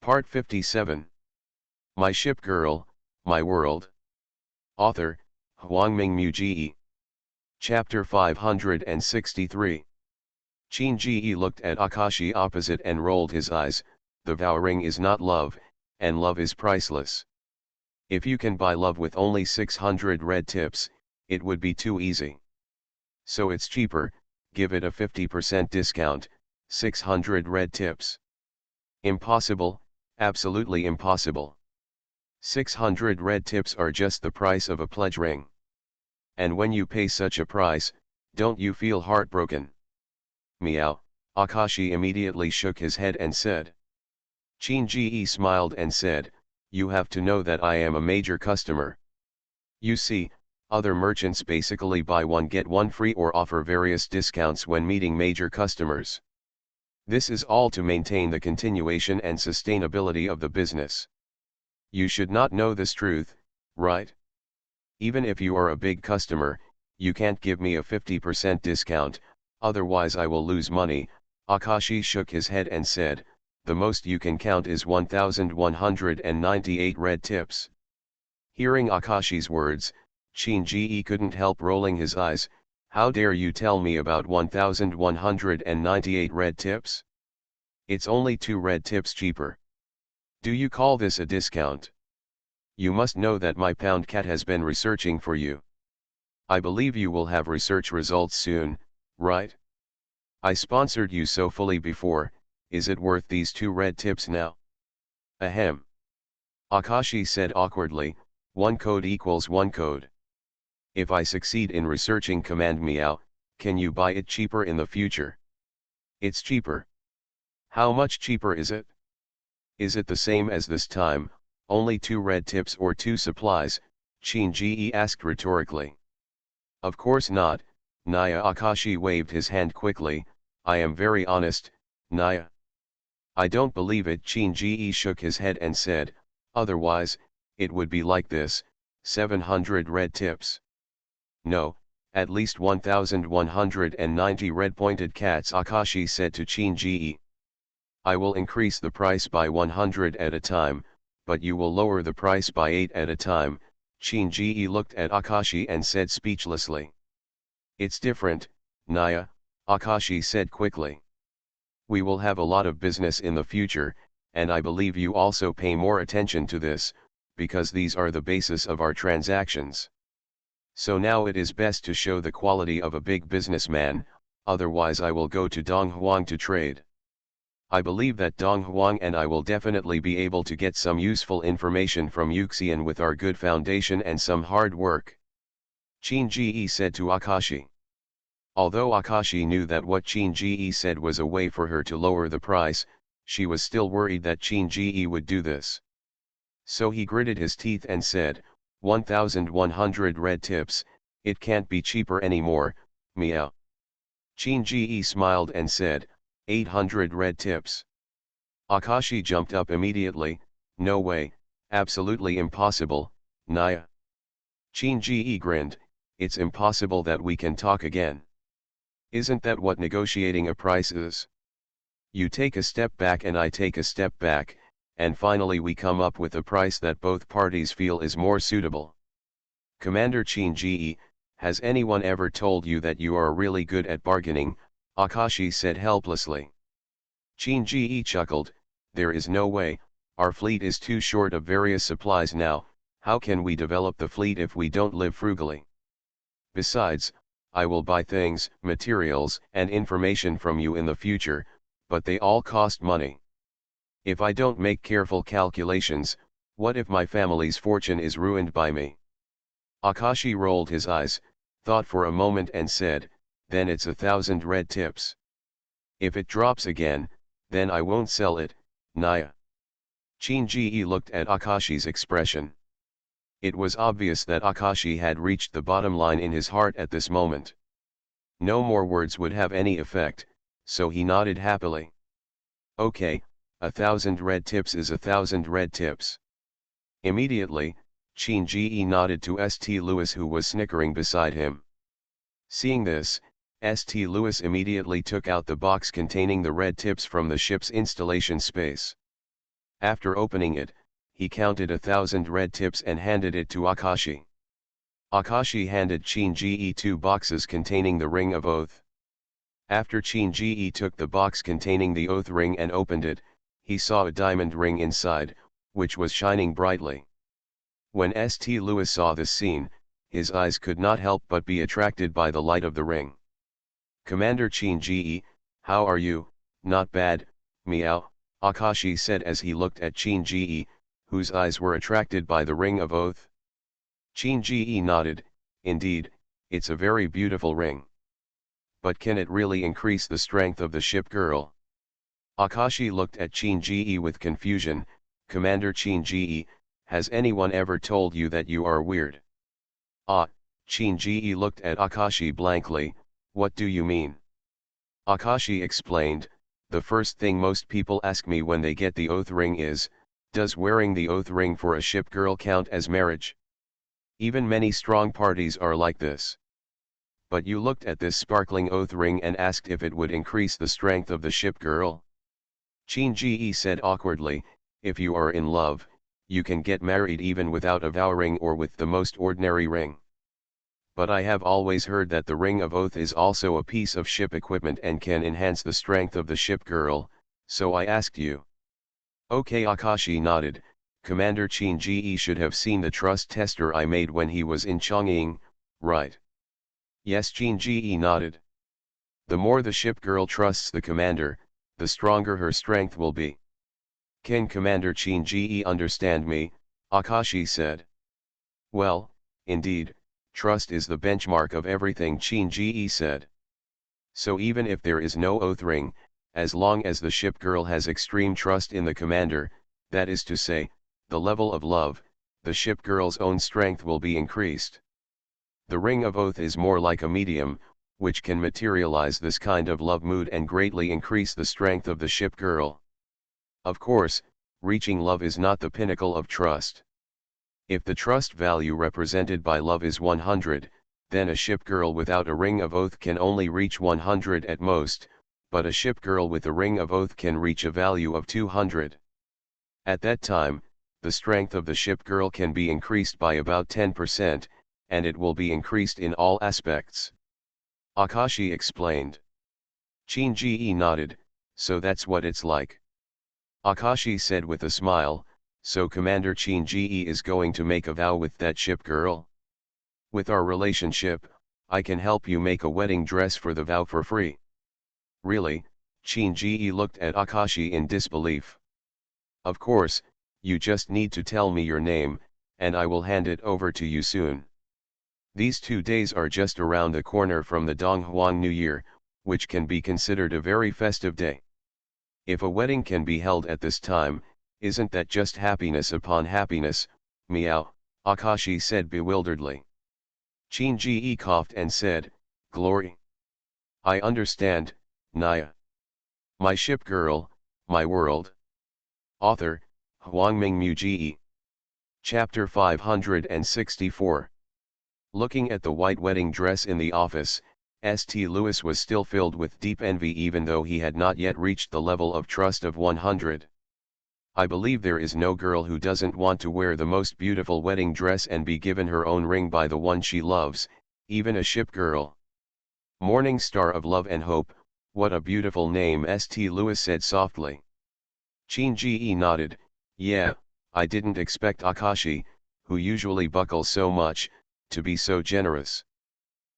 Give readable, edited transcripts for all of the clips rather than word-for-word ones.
Part 57. My Ship Girl, My World. Author, Huangming Mu. Chapter 563. Qin Ji looked at Akashi opposite and rolled his eyes. The vow ring is not love, and love is priceless. If you can buy love with only 600 red tips, it would be too easy. So it's cheaper, give it a 50% discount, 600 red tips. Impossible, absolutely impossible. 600 red tips are just the price of a pledge ring. And when you pay such a price, don't you feel heartbroken? Meow. Akashi immediately shook his head and said. Qin Ji smiled and said, you have to know that I am a major customer. You see, other merchants basically buy one get one free or offer various discounts when meeting major customers. This is all to maintain the continuation and sustainability of the business. You should not know this truth, right? Even if you are a big customer, you can't give me a 50% discount, otherwise I will lose money. Akashi shook his head and said, the most you can count is 1,198 red tips. Hearing Akashi's words, Qin Ji couldn't help rolling his eyes. How dare you tell me about 1,198 red tips? It's only 2 red tips cheaper. Do you call this a discount? You must know that my pound cat has been researching for you. I believe you will have research results soon, right? I sponsored you so fully before, is it worth these 2 red tips now? Ahem. Akashi said awkwardly, 1 code equals 1 code. If I succeed in researching command meow, can you buy it cheaper in the future? It's cheaper. How much cheaper is it? Is it the same as this time, only 2 red tips or 2 supplies? Qin Ji asked rhetorically. Of course not, Naya. Akashi waved his hand quickly, I am very honest, Naya. I don't believe it. Qin Ji shook his head and said, otherwise, it would be like this, 700 red tips. No, at least 1,190 red-pointed cats. Akashi said to Qin Ji. I will increase the price by 100 at a time, but you will lower the price by 8 at a time. Qin Ji looked at Akashi and said speechlessly. It's different, Naya, Akashi said quickly. We will have a lot of business in the future, and I believe you also pay more attention to this, because these are the basis of our transactions. So now it is best to show the quality of a big businessman, otherwise I will go to Donghuang to trade. I believe that Donghuang and I will definitely be able to get some useful information from Yuxian with our good foundation and some hard work. Qin Ji said to Akashi. Although Akashi knew that what Qin Ji said was a way for her to lower the price, she was still worried that Qin Ji would do this. So he gritted his teeth and said, 1,100 red tips, it can't be cheaper anymore, meow. Qin Ji smiled and said, 800 red tips. Akashi jumped up immediately, no way, absolutely impossible, Naya. Qin Ji grinned, it's impossible that we can talk again. Isn't that what negotiating a price is? You take a step back and I take a step back, and finally we come up with a price that both parties feel is more suitable. Commander Qin Ji, has anyone ever told you that you are really good at bargaining? Akashi said helplessly. Qin Ji chuckled, there is no way, our fleet is too short of various supplies now, how can we develop the fleet if we don't live frugally? Besides, I will buy things, materials, and information from you in the future, but they all cost money. If I don't make careful calculations, what if my family's fortune is ruined by me? Akashi rolled his eyes, thought for a moment and said, then it's 1,000 red tips. If it drops again, then I won't sell it, Naya. Qin Ji looked at Akashi's expression. It was obvious that Akashi had reached the bottom line in his heart at this moment. No more words would have any effect, so he nodded happily. Okay, 1,000 red tips is 1,000 red tips. Immediately, Qin Ji nodded to St. Louis who was snickering beside him. Seeing this, St. Louis immediately took out the box containing the red tips from the ship's installation space. After opening it, he counted 1,000 red tips and handed it to Akashi. Akashi handed Shinji 2 boxes containing the Ring of Oath. After Shinji took the box containing the Oath Ring and opened it, he saw a diamond ring inside, which was shining brightly. When St. Louis saw this scene, his eyes could not help but be attracted by the light of the ring. "Commander Shinji, how are you?" "Not bad, meow," Akashi said as he looked at Shinji, whose eyes were attracted by the Ring of Oath. Shinji nodded. "Indeed, it's a very beautiful ring. But can it really increase the strength of the ship girl?" Akashi looked at Shinji with confusion. "Commander Shinji, has anyone ever told you that you are weird?" "Ah," Shinji looked at Akashi blankly. "What do you mean?" Akashi explained, "The first thing most people ask me when they get the Oath Ring is, does wearing the Oath Ring for a ship girl count as marriage? Even many strong parties are like this. But you looked at this sparkling Oath Ring and asked if it would increase the strength of the ship girl?" Shinji said awkwardly, "If you are in love, you can get married even without a vow ring or with the most ordinary ring. But I have always heard that the Ring of Oath is also a piece of ship equipment and can enhance the strength of the ship girl, so I asked you." "Okay," Akashi nodded. "Commander Shinji should have seen the trust tester I made when he was in Chongqing, right?" "Yes," Shinji nodded. "The more the ship girl trusts the commander, the stronger her strength will be." "Can Commander Shinji understand me?" Akashi said. "Well, indeed, trust is the benchmark of everything," Shinji said. "So even if there is no Oath Ring, as long as the ship girl has extreme trust in the commander, that is to say, the level of love, the ship girl's own strength will be increased. The Ring of Oath is more like a medium, which can materialize this kind of love mood and greatly increase the strength of the ship girl. Of course, reaching love is not the pinnacle of trust. If the trust value represented by love is 100, then a ship girl without a Ring of Oath can only reach 100 at most, but a ship girl with a Ring of Oath can reach a value of 200. At that time, the strength of the ship girl can be increased by about 10%, and it will be increased in all aspects," Akashi explained. Shinji nodded. "So that's what it's like." Akashi said with a smile, "So Commander Shinji is going to make a vow with that ship girl? With our relationship, I can help you make a wedding dress for the vow for free." "Really?" Shinji looked at Akashi in disbelief. "Of course, you just need to tell me your name, and I will hand it over to you soon. These 2 days are just around the corner from the Donghuang New Year, which can be considered a very festive day. If a wedding can be held at this time, isn't that just happiness upon happiness?" "Meow," Akashi said bewilderedly. Shinji coughed and said, "Glory. I understand, Naya. My ship girl, my world." Author, Huangming Muji. Chapter 564. Looking at the white wedding dress in the office, St. Louis was still filled with deep envy even though he had not yet reached the level of trust of 100. "I believe there is no girl who doesn't want to wear the most beautiful wedding dress and be given her own ring by the one she loves, even a ship girl. Morning Star of Love and Hope, what a beautiful name," St. Louis said softly. Shinji nodded. "Yeah, I didn't expect Akashi, who usually buckles so much, to be so generous."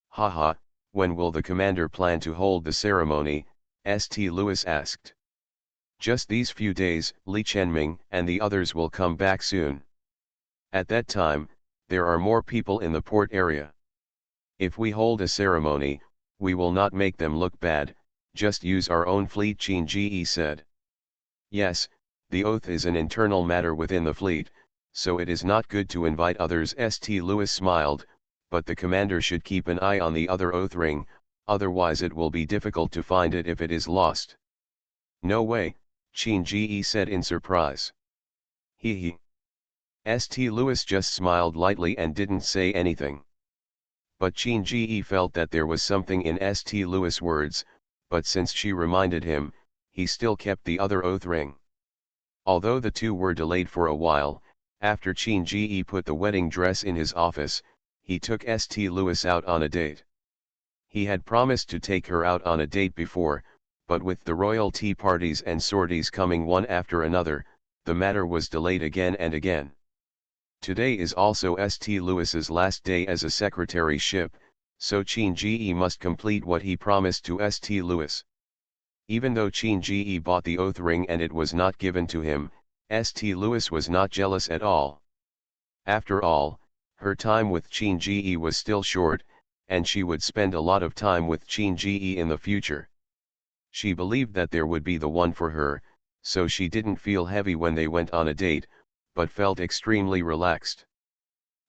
"Haha, when will the commander plan to hold the ceremony?" St. Louis asked. "Just these few days, Li Chenming and the others will come back soon. At that time, there are more people in the port area. If we hold a ceremony, we will not make them look bad, just use our own fleet," Shinji said. "Yes, the oath is an internal matter within the fleet, so it is not good to invite others." St. Louis smiled, "but the commander should keep an eye on the other oath ring, otherwise it will be difficult to find it if it is lost." "No way," Shinji said in surprise. He. St. Louis just smiled lightly and didn't say anything. But Shinji felt that there was something in St. Louis' words, but since she reminded him, he still kept the other oath ring. Although the two were delayed for a while, after Qin Ji put the wedding dress in his office, he took St. Louis out on a date. He had promised to take her out on a date before, but with the royal tea parties and sorties coming one after another, the matter was delayed again and again. Today is also St. Louis's last day as a secretaryship, so Qin Ji must complete what he promised to St. Louis. Even though Qin Ji bought the oath ring and it was not given to him, St. Louis was not jealous at all. After all, her time with Qin Ji was still short, and she would spend a lot of time with Qin Ji in the future. She believed that there would be the one for her, so she didn't feel heavy when they went on a date, but felt extremely relaxed.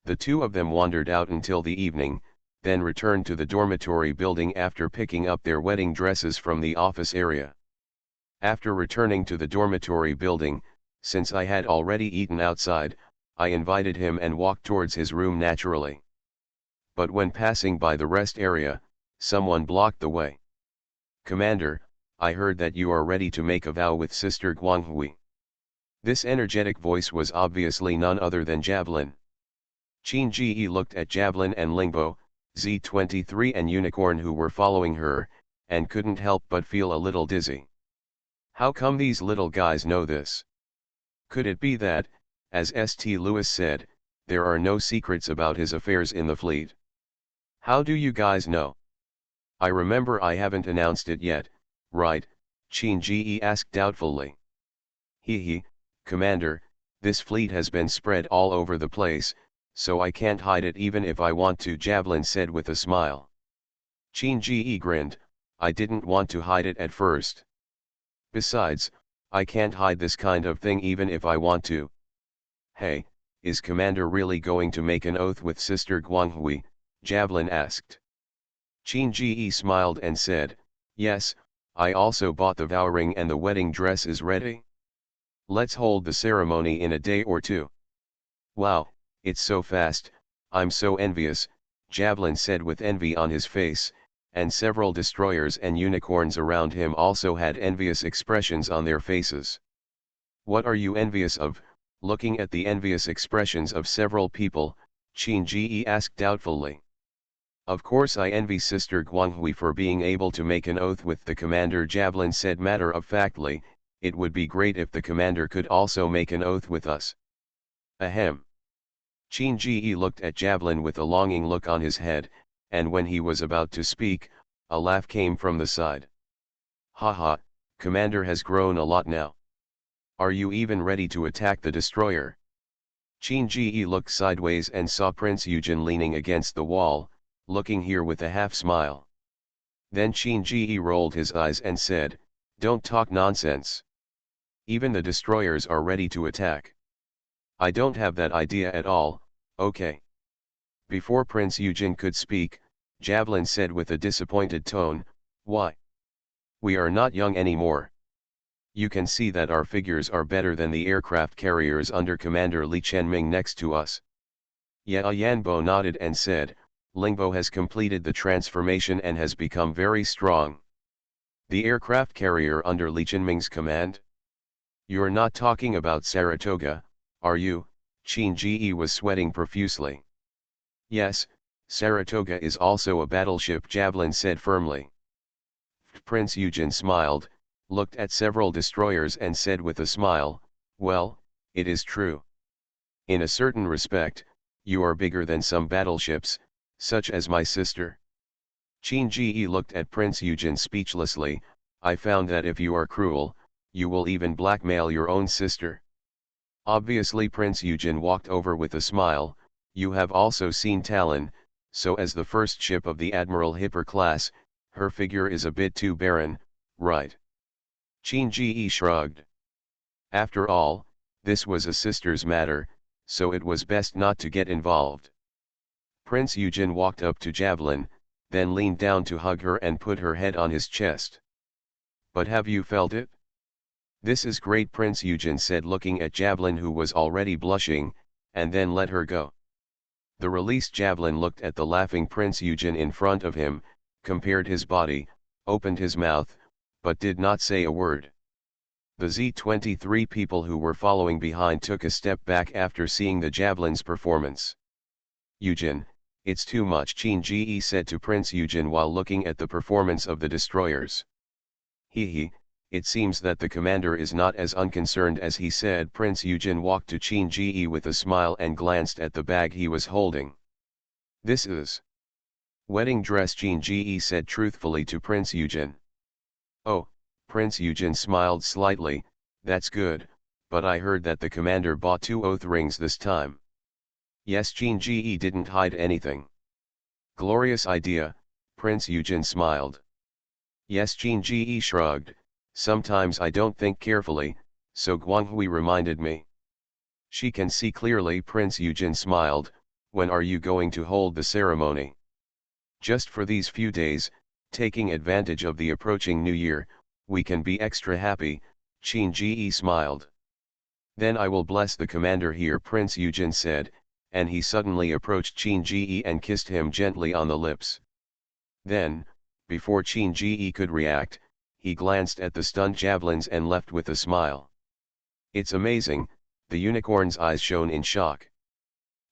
The two of them wandered out until the evening, then returned to the dormitory building after picking up their wedding dresses from the office area. After returning to the dormitory building, since I had already eaten outside, I invited him and walked towards his room naturally. But when passing by the rest area, someone blocked the way. "Commander, I heard that you are ready to make a vow with Sister Guanghui." This energetic voice was obviously none other than Javelin. Qin Ji looked at Javelin and Lingbo, Z23 and Unicorn who were following her, and couldn't help but feel a little dizzy. How come these little guys know this? Could it be that, as St. Louis said, there are no secrets about his affairs in the fleet? How do you guys know? I remember I haven't announced it yet, right? Qin Ji asked doubtfully. He, Commander, this fleet has been spread all over the place, so I can't hide it even if I want to, Javelin said with a smile. Qin Ji grinned, I didn't want to hide it at first. Besides, I can't hide this kind of thing even if I want to. Hey, is Commander really going to make an oath with Sister Guanghui? Javelin asked. Qin Ji smiled and said, yes, I also bought the vow ring and the wedding dress is ready. Let's hold the ceremony in a day or two. Wow, it's so fast, I'm so envious, Javelin said with envy on his face, and several destroyers and unicorns around him also had envious expressions on their faces. What are you envious of? Looking at the envious expressions of several people, Qin Ji asked doubtfully. Of course I envy Sister Guanghui for being able to make an oath with the commander, Javelin said matter-of-factly, it would be great if the commander could also make an oath with us. Ahem. Qin Ji looked at Javelin with a longing look on his head, and when he was about to speak, a laugh came from the side. Haha, Commander has grown a lot now. Are you even ready to attack the destroyer? Qin Ji looked sideways and saw Prince Eugen leaning against the wall, looking here with a half-smile. Then Qin Ji rolled his eyes and said, don't talk nonsense. Even the destroyers are ready to attack. I don't have that idea at all, okay. Before Prince Eugen could speak, Javelin said with a disappointed tone, why? We are not young anymore. You can see that our figures are better than the aircraft carriers under Commander Li Chenming next to us. Yanbo nodded and said, Lingbo has completed the transformation and has become very strong. The aircraft carrier under Li Chenming's command? You're not talking about Saratoga, are you? Qin Ji was sweating profusely. Yes, Saratoga is also a battleship, Javelin said firmly. Prince Eugen smiled, looked at several destroyers and said with a smile, well, it is true. In a certain respect, you are bigger than some battleships, such as my sister. Qin Ji looked at Prince Eugen speechlessly, I found that if you are cruel, you will even blackmail your own sister. Obviously Prince Eugen walked over with a smile, you have also seen Talon, so as the first ship of the Admiral Hipper class, her figure is a bit too barren, right? Qin Ji shrugged. After all, this was a sister's matter, so it was best not to get involved. Prince Eugen walked up to Javelin, then leaned down to hug her and put her head on his chest. But have you felt it? This is great, Prince Eugen said looking at Javelin who was already blushing, and then let her go. The released Javelin looked at the laughing Prince Eugen in front of him, compared his body, opened his mouth, but did not say a word. The Z-23 people who were following behind took a step back after seeing the javelin's performance. Eugen, it's too much, Qin Ji said to Prince Eugen while looking at the performance of the destroyers. He, it seems that the commander is not as unconcerned as he said. Prince Eugen walked to Qin Ji with a smile and glanced at the bag he was holding. This is wedding dress, Qin Ji said truthfully to Prince Eugen. Oh, Prince Eugen smiled slightly, that's good, but I heard that the commander bought 2 oath rings this time. Yes, Qin Ji didn't hide anything. Glorious idea, Prince Eugen smiled. Yes, Qin Ji shrugged, sometimes I don't think carefully, so Guanghui reminded me. She can see clearly, Prince Eugen smiled. When are you going to hold the ceremony? Just for these few days, taking advantage of the approaching new year, we can be extra happy, Qin Ji smiled. Then I will bless the commander here, Prince Eugen said, and he suddenly approached Qin Ji and kissed him gently on the lips. Then, before Qin Ji could react, he glanced at the stunned javelins and left with a smile. It's amazing, the unicorn's eyes shone in shock.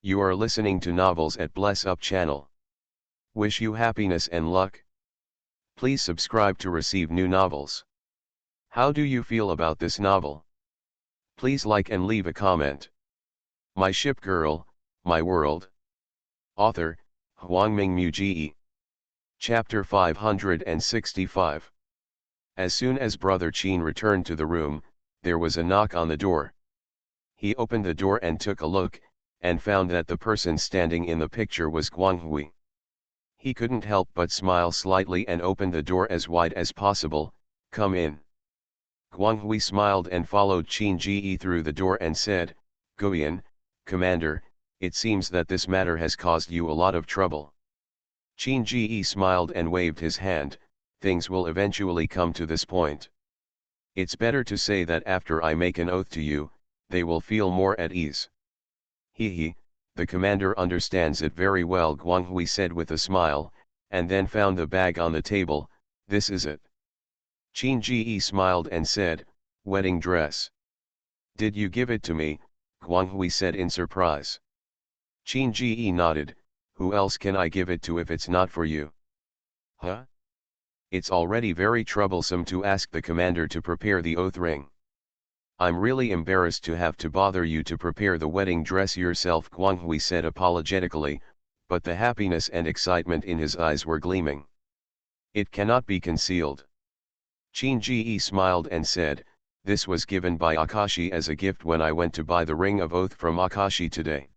You are listening to Novels at Bless Up channel. Wish you happiness and luck. Please subscribe to receive new novels. How do you feel about this novel? Please like and leave a comment. My Ship Girl, My World. Author, Huangming Muji. Chapter 565. As soon as Brother Qin returned to the room, there was a knock on the door. He opened the door and took a look, and found that the person standing in the picture was Guanghui. He couldn't help but smile slightly and opened the door as wide as possible. Come in. Guanghui smiled and followed Qin Ji through the door and said, Guian, Commander, it seems that this matter has caused you a lot of trouble. Qin Ji smiled and waved his hand. Things will eventually come to this point. It's better to say that after I make an oath to you, they will feel more at ease. The commander understands it very well, Guanghui said with a smile, and then found the bag on the table. This is it. Qin Ji smiled and said, wedding dress. Did you give it to me? Guanghui said in surprise. Qin Ji nodded. Who else can I give it to if it's not for you? Huh? It's already very troublesome to ask the commander to prepare the oath ring. I'm really embarrassed to have to bother you to prepare the wedding dress yourself, Guanghui said apologetically, but the happiness and excitement in his eyes were gleaming. It cannot be concealed. Qin Ji smiled and said, this was given by Akashi as a gift when I went to buy the ring of oath from Akashi today.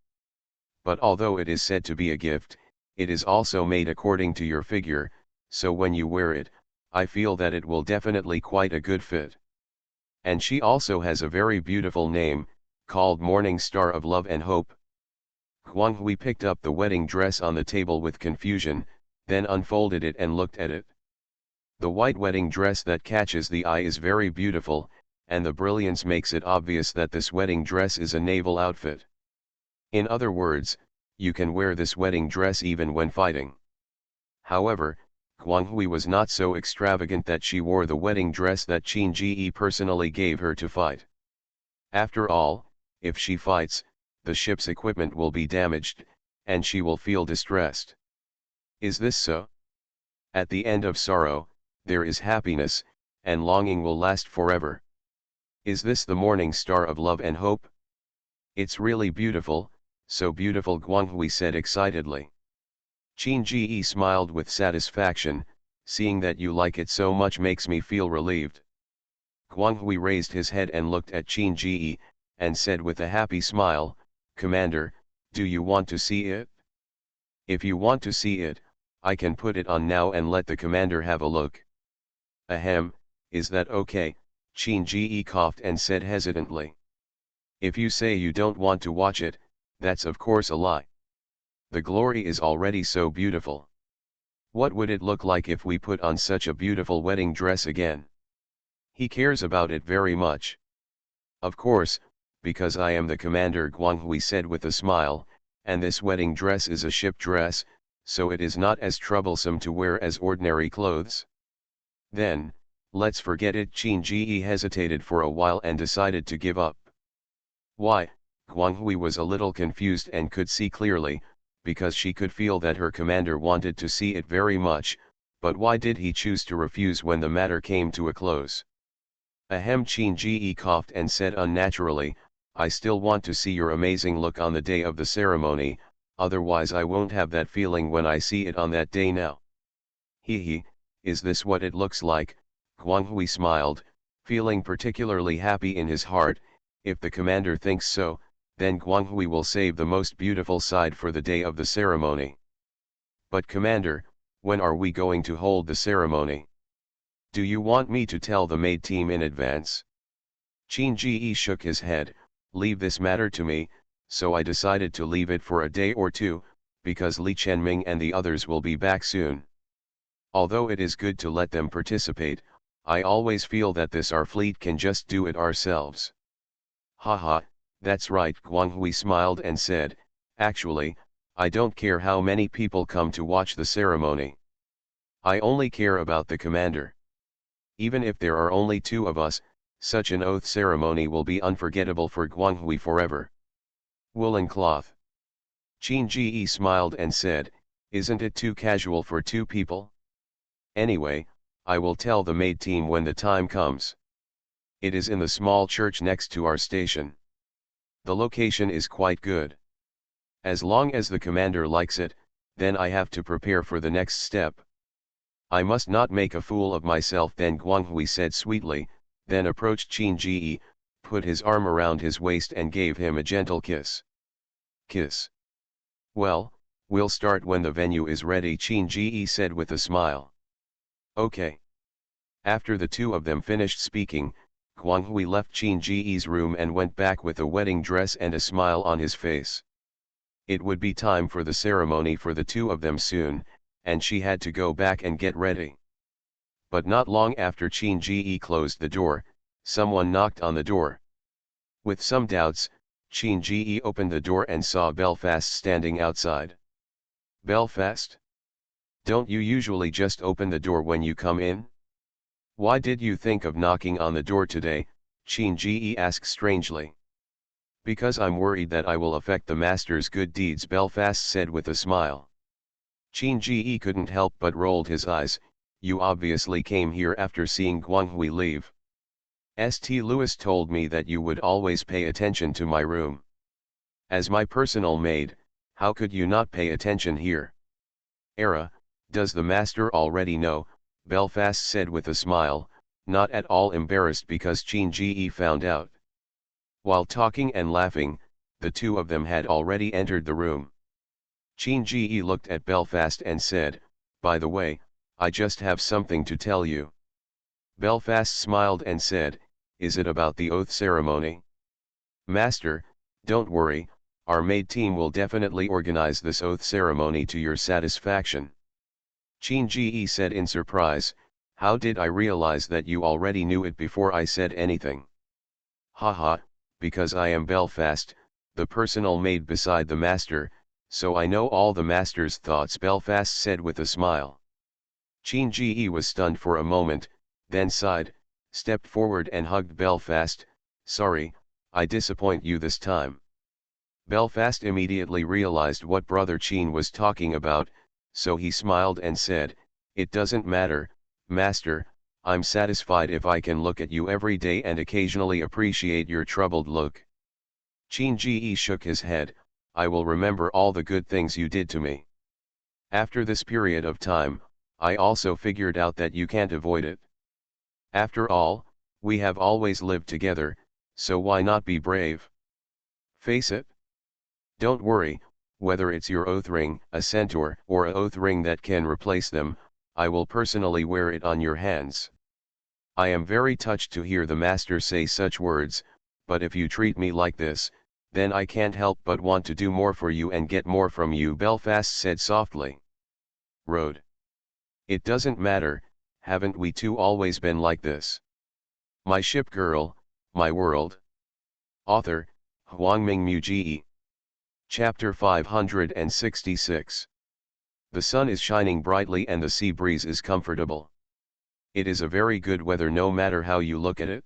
But although it is said to be a gift, it is also made according to your figure, so when you wear it, I feel that it will definitely quite a good fit. And she also has a very beautiful name, called Morning Star of Love and Hope. Guanghui picked up the wedding dress on the table with confusion, then unfolded it and looked at it. The white wedding dress that catches the eye is very beautiful, and the brilliance makes it obvious that this wedding dress is a naval outfit. In other words, you can wear this wedding dress even when fighting. However, Guanghui was not so extravagant that she wore the wedding dress that Qin Ji personally gave her to fight. After all, if she fights, the ship's equipment will be damaged, and she will feel distressed. Is this so? At the end of sorrow, there is happiness, and longing will last forever. Is this the morning star of love and hope? It's really beautiful, so beautiful, Guanghui said excitedly. Qin Ji smiled with satisfaction. Seeing that you like it so much makes me feel relieved. Guanghui raised his head and looked at Qin Ji, and said with a happy smile, Commander, do you want to see it? If you want to see it, I can put it on now and let the commander have a look. Ahem, is that okay? Qin Ji coughed and said hesitantly. If you say you don't want to watch it, that's of course a lie. The glory is already so beautiful. What would it look like if we put on such a beautiful wedding dress again? He cares about it very much. Of course, because I am the commander, Guanghui said with a smile, and this wedding dress is a ship dress, so it is not as troublesome to wear as ordinary clothes. Then, Let's forget it. Qin Ji hesitated for a while and decided to give up. Why? Guang Hui was a little confused and could see clearly, because she could feel that her commander wanted to see it very much, but why did he choose to refuse when the matter came to a close? Ahem. Qin Ji coughed and said unnaturally, I still want to see your amazing look on the day of the ceremony, otherwise I won't have that feeling when I see it on that day now. He, is this what it looks like? Guang Hui smiled, feeling particularly happy in his heart. If the commander thinks so, then Guang Hui will save the most beautiful side for the day of the ceremony. But commander, when are we going to hold the ceremony? Do you want me to tell the maid team in advance? Qin Ji shook his head, leave this matter to me, so I decided to leave it for a day or two, because Li Chenming and the others will be back soon. Although it is good to let them participate, I always feel that this our fleet can just do it ourselves. Haha, that's right. Guang Hui smiled and said, actually, I don't care how many people come to watch the ceremony. I only care about the commander. Even if there are only 2 of us, such an oath ceremony will be unforgettable for Guang Hui forever. Woolen cloth. Qin Ji smiled and said, isn't it too casual for 2 people? Anyway, I will tell the maid team when the time comes. It is in the small church next to our station. The location is quite good. As long as the commander likes it, then I have to prepare for the next step. I must not make a fool of myself then, Guang Hui said sweetly, then approached Qin Ji, put his arm around his waist and gave him a gentle kiss. Kiss. Well, we'll start when the venue is ready, Qin Ji said with a smile. Okay. After the 2 of them finished speaking, Guang Hui left Qin Ji's room and went back with a wedding dress and a smile on his face. It would be time for the ceremony for the 2 of them soon, and she had to go back and get ready. But not long after Qin Ji closed the door, someone knocked on the door. With some doubts, Qin Ji opened the door and saw Belfast standing outside. Belfast? Don't you usually just open the door when you come in? Why did you think of knocking on the door today? Qin Ji asked strangely. Because I'm worried that I will affect the master's good deeds, Belfast said with a smile. Qin Ji couldn't help but rolled his eyes. You obviously came here after seeing Guang Hui leave. St. Louis told me that you would always pay attention to my room. As my personal maid, how could you not pay attention here? Does the master already know? Belfast said with a smile, not at all embarrassed because Qin Ji found out. While talking and laughing, the 2 of them had already entered the room. Qin Ji looked at Belfast and said, by the way, I just have something to tell you. Belfast smiled and said, is it about the oath ceremony? Master, don't worry, our maid team will definitely organize this oath ceremony to your satisfaction. Qin Ji said in surprise, how did I realize that you already knew it before I said anything? Haha, because I am Belfast, the personal maid beside the master, so I know all the master's thoughts, Belfast said with a smile. Qin Ji was stunned for a moment, then sighed, stepped forward and hugged Belfast. Sorry, I disappoint you this time. Belfast immediately realized what Brother Qin was talking about, so he smiled and said, it doesn't matter, Master, I'm satisfied if I can look at you every day and occasionally appreciate your troubled look. Qin Ji shook his head, I will remember all the good things you did to me. After this period of time, I also figured out that you can't avoid it. After all, we have always lived together, so why not be brave? Face it. Don't worry, whether it's your oath ring, a centaur, or a oath ring that can replace them, I will personally wear it on your hands. I am very touched to hear the master say such words, but if you treat me like this, then I can't help but want to do more for you and get more from you, Belfast said softly. Road. It doesn't matter, haven't we 2 always been like this? My ship girl, my world. Author, Huangming Muji. Chapter 566. The sun is shining brightly and the sea breeze is comfortable. It is a very good weather no matter how you look at it.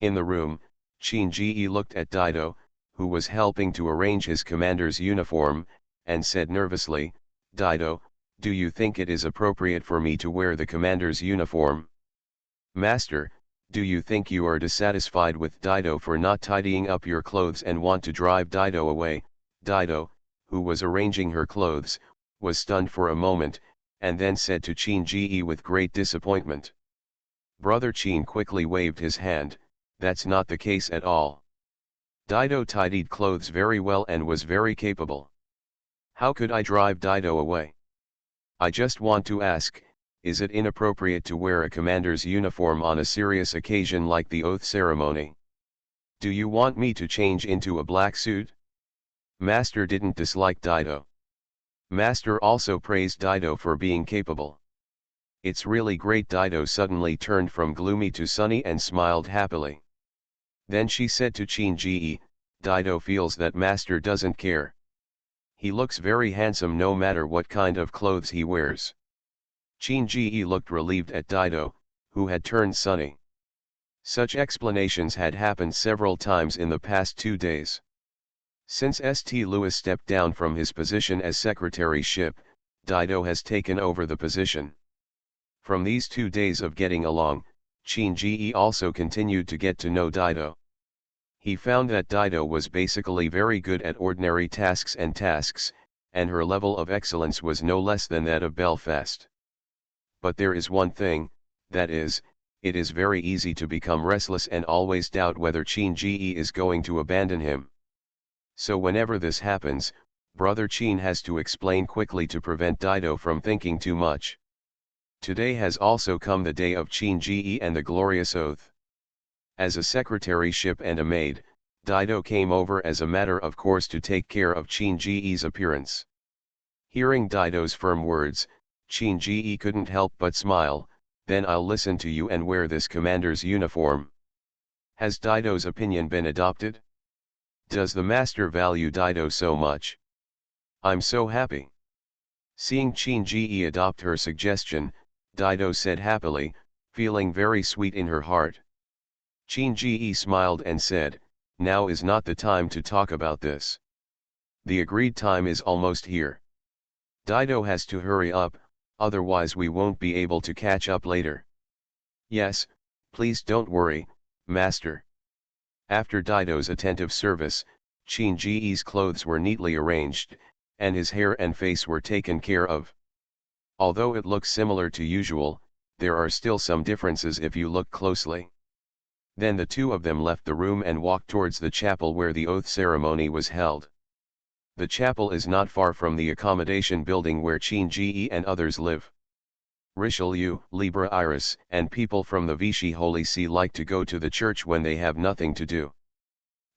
In the room, Shinji looked at Dido, who was helping to arrange his commander's uniform, and said nervously, "Dido, do you think it is appropriate for me to wear the commander's uniform?" "Master, do you think you are dissatisfied with Dido for not tidying up your clothes and want to drive Dido away?" Dido, who was arranging her clothes, was stunned for a moment, and then said to Shinji with great disappointment. Brother Chin quickly waved his hand, "That's not the case at all. Dido tidied clothes very well and was very capable. How could I drive Dido away? I just want to ask, is it inappropriate to wear a commander's uniform on a serious occasion like the oath ceremony? Do you want me to change into a black suit?" Master didn't dislike Dido. Master also praised Dido for being capable. "It's really great." Dido suddenly turned from gloomy to sunny and smiled happily. Then she said to Shinji, "Dido feels that Master doesn't care. He looks very handsome no matter what kind of clothes he wears." Shinji looked relieved at Dido, who had turned sunny. Such explanations had happened several times in the past 2 days. Since St. Louis stepped down from his position as secretaryship, Dido has taken over the position. From these 2 days of getting along, Shinji also continued to get to know Dido. He found that Dido was basically very good at ordinary tasks, and her level of excellence was no less than that of Belfast. But there is one thing, that is, it is very easy to become restless and always doubt whether Shinji is going to abandon him. So whenever this happens, Brother Chin has to explain quickly to prevent Dido from thinking too much. Today has also come the day of Shinji and the glorious oath. As a secretaryship and a maid, Dido came over as a matter of course to take care of Shinji's appearance. Hearing Dido's firm words, Shinji couldn't help but smile. "Then I'll listen to you and wear this commander's uniform." Has Dido's opinion been adopted? Does the master value Dido so much? I'm so happy. Seeing Shinji adopt her suggestion, Dido said happily, feeling very sweet in her heart. Shinji smiled and said, "Now is not the time to talk about this. The agreed time is almost here. Dido has to hurry up, otherwise we won't be able to catch up later." "Yes, please don't worry, master." After Dido's attentive service, Shinji's clothes were neatly arranged, and his hair and face were taken care of. Although it looks similar to usual, there are still some differences if you look closely. Then the two of them left the room and walked towards the chapel where the oath ceremony was held. The chapel is not far from the accommodation building where Shinji and others live. Richelieu, Libre Iris, and people from the Vichy Holy See like to go to the church when they have nothing to do.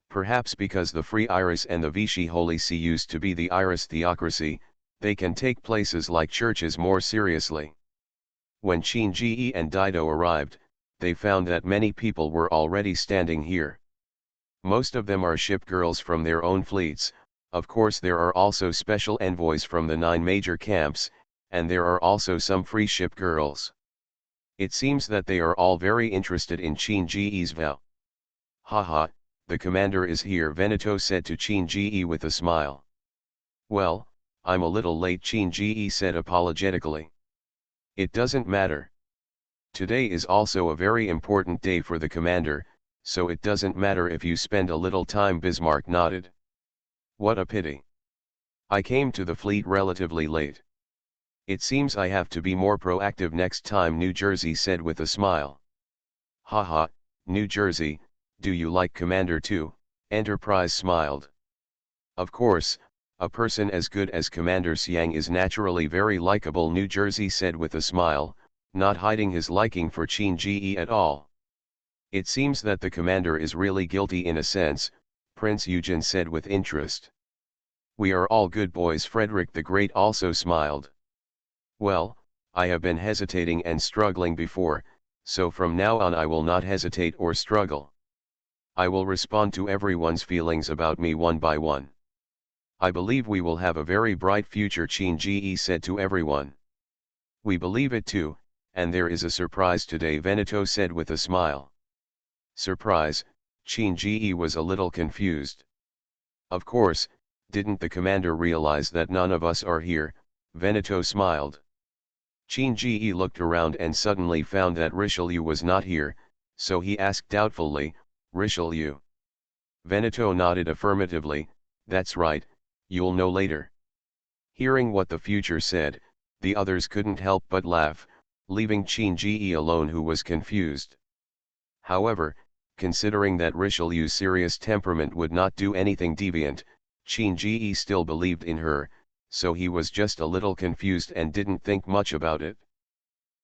Perhaps because the Free Iris and the Vichy Holy See used to be the Iris theocracy, they can take places like churches more seriously. When Shinji and Dido arrived, they found that many people were already standing here. Most of them are ship girls from their own fleets. Of course there are also special envoys from the 9 major camps, and there are also some free ship girls. It seems that they are all very interested in Shinji's vow. "Haha, the commander is here," Veneto said to Shinji with a smile. "Well, I'm a little late," Shinji said apologetically. "It doesn't matter. Today is also a very important day for the commander, so it doesn't matter if you spend a little time." Bismarck nodded. "What a pity. I came to the fleet relatively late. It seems I have to be more proactive next time," New Jersey said with a smile. "Haha, New Jersey, do you like Commander too?" Enterprise smiled. "Of course, a person as good as Commander Siang is naturally very likable," New Jersey said with a smile, not hiding his liking for Shinji at all. "It seems that the commander is really guilty in a sense," Prince Eugen said with interest. "We are all good boys." Frederick the Great also smiled. "Well, I have been hesitating and struggling before, so from now on I will not hesitate or struggle. I will respond to everyone's feelings about me one by one. I believe we will have a very bright future," Shinji said to everyone. "We believe it too," and there is a surprise today, Veneto said with a smile. Surprise? Chin-Ji was a little confused. Of course, didn't the commander realize that none of us are here? Veneto smiled. Chin-Ji looked around and suddenly found that Richelieu was not here, so he asked doubtfully, Richelieu? Veneto nodded affirmatively, that's right, you'll know later. Hearing what the future said, the others couldn't help but laugh, leaving Chin-Ji alone, who was confused. However, considering that Richelieu's serious temperament would not do anything deviant, Chin-Ji still believed in her, so he was just a little confused and didn't think much about it.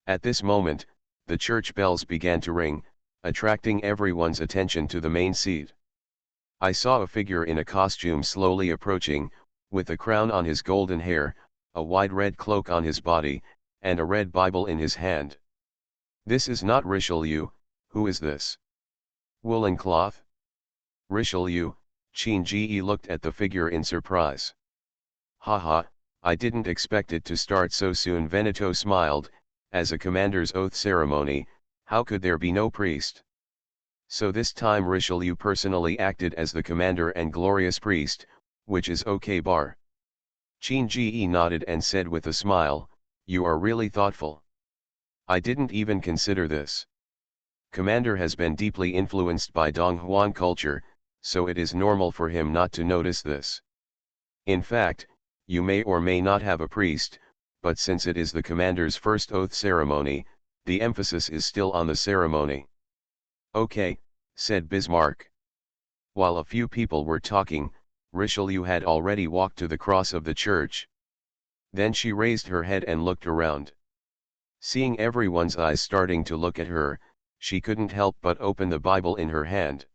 At this moment, the church bells began to ring, attracting everyone's attention to the main seat. I saw a figure in a costume slowly approaching, with a crown on his golden hair, a wide red cloak on his body, and a red Bible in his hand. This is not Richelieu. Who is this? Woolen cloth? Richelieu? Chin-Ji looked at the figure in surprise. Haha, I didn't expect it to start so soon, Veneto smiled. As a commander's oath ceremony, how could there be no priest? So this time Richelieu personally acted as the commander and glorious priest, which is okay bar. Chin-Ji nodded and said with a smile, you are really thoughtful. I didn't even consider this. Commander has been deeply influenced by Donghuan culture, so it is normal for him not to notice this. In fact, you may or may not have a priest, but since it is the commander's first oath ceremony, the emphasis is still on the ceremony. Okay, said Bismarck. While a few people were talking, Richelieu had already walked to the cross of the church. Then she raised her head and looked around. Seeing everyone's eyes starting to look at her, she couldn't help but open the Bible in her hand.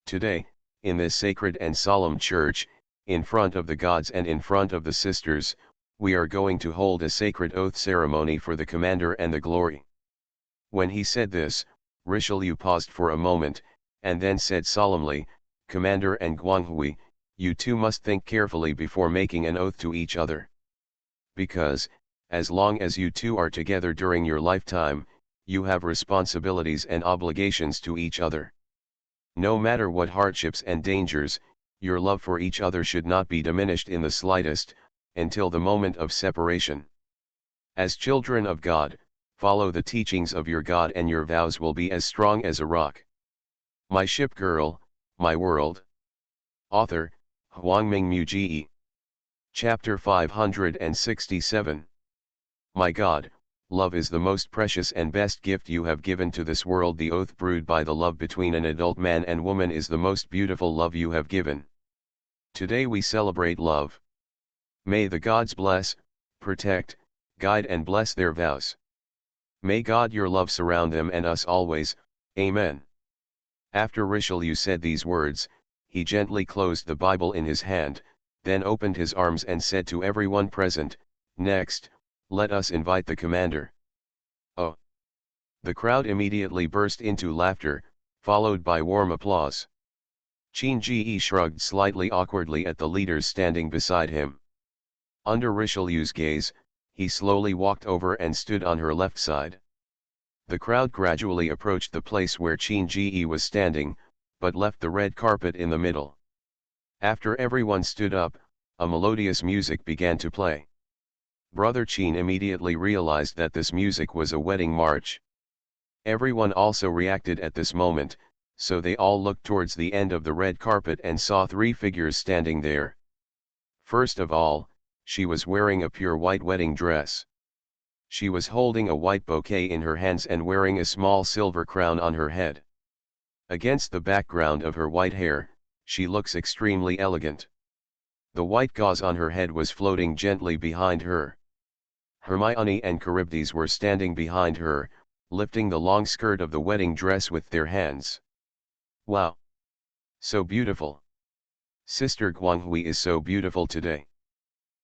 Today, in this sacred and solemn church, in front of the gods and in front of the sisters, we are going to hold a sacred oath ceremony for the commander and the glory. When he said this, Richelieu paused for a moment, and then said solemnly, Commander and Guanghui, you two must think carefully before making an oath to each other. Because, as long as you two are together during your lifetime, you have responsibilities and obligations to each other. No matter what hardships and dangers, your love for each other should not be diminished in the slightest, until the moment of separation. As children of God, follow the teachings of your God and your vows will be as strong as a rock. My Ship Girl, My World. Author, Huangming Muji. Chapter 567. My God, love is the most precious and best gift you have given to this world. The oath brewed by the love between an adult man and woman is the most beautiful love you have given. Today we celebrate love. May the gods bless, protect, guide and bless their vows. May God your love surround them and us always, Amen. After Richelieu said these words, he gently closed the Bible in his hand, then opened his arms and said to everyone present, next, let us invite the commander. Oh! The crowd immediately burst into laughter, followed by warm applause. Chin-Ji shrugged slightly awkwardly at the leaders standing beside him. Under Richelieu's gaze, he slowly walked over and stood on her left side. The crowd gradually approached the place where Chin-Ji was standing, but left the red carpet in the middle. After everyone stood up, a melodious music began to play. Brother Chin immediately realized that this music was a wedding march. Everyone also reacted at this moment, so they all looked towards the end of the red carpet and saw three figures standing there. First of all, she was wearing a pure white wedding dress. She was holding a white bouquet in her hands and wearing a small silver crown on her head. Against the background of her white hair, she looks extremely elegant. The white gauze on her head was floating gently behind her. Hermione and Charybdis were standing behind her, lifting the long skirt of the wedding dress with their hands. Wow! So beautiful! Sister Guanghui is so beautiful today.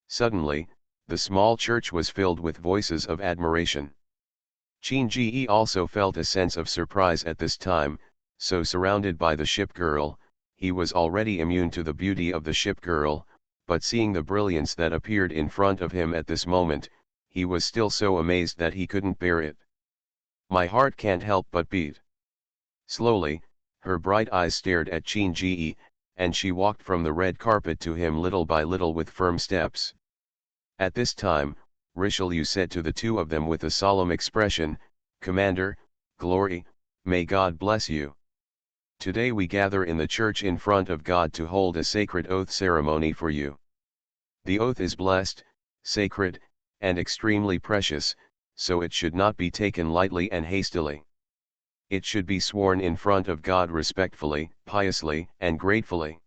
Suddenly, the small church was filled with voices of admiration. Chin-Ji also felt a sense of surprise at this time, so surrounded by the ship girl, he was already immune to the beauty of the ship girl, but seeing the brilliance that appeared in front of him at this moment, he was still so amazed that he couldn't bear it. My heart can't help but beat. Slowly, her bright eyes stared at Qin Ji, and she walked from the red carpet to him little by little with firm steps. At this time, Richelieu said to the two of them with a solemn expression, "Commander, glory, may God bless you. Today we gather in the church in front of God to hold a sacred oath ceremony for you. The oath is blessed, sacred, and extremely precious, so it should not be taken lightly and hastily. It should be sworn in front of God respectfully, piously, and gratefully.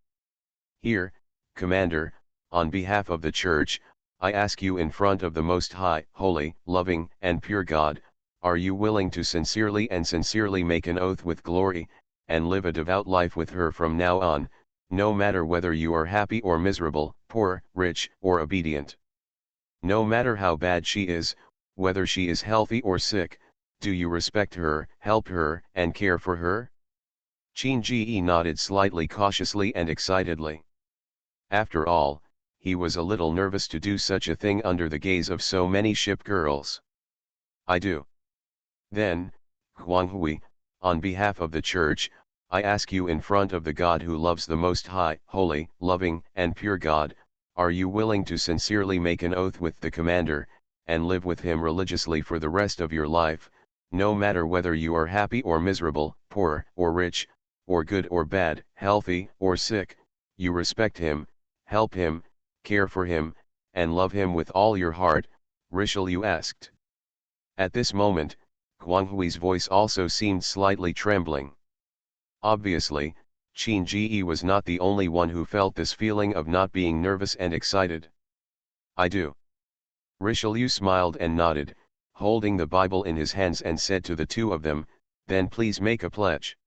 Here, Commander, on behalf of the Church, I ask you in front of the Most High, holy, loving, and pure God, are you willing to sincerely make an oath with glory, and live a devout life with her from now on, no matter whether you are happy or miserable, poor, rich, or obedient? No matter how bad she is, whether she is healthy or sick, do you respect her, help her, and care for her?" Qin Ji nodded slightly cautiously and excitedly. After all, he was a little nervous to do such a thing under the gaze of so many ship girls. "I do." "Then, Huanghui, on behalf of the Church, I ask you in front of the God who loves the Most High, holy, loving, and pure God, are you willing to sincerely make an oath with the Commander, and live with him religiously for the rest of your life, no matter whether you are happy or miserable, poor or rich, or good or bad, healthy or sick, you respect him, help him, care for him, and love him with all your heart?" Richelieu asked. At this moment, Huanghui's voice also seemed slightly trembling. Obviously, Qin Ji was not the only one who felt this feeling of not being nervous and excited. "I do." Richelieu smiled and nodded, holding the Bible in his hands, and said to the two of them, "Then please make a pledge."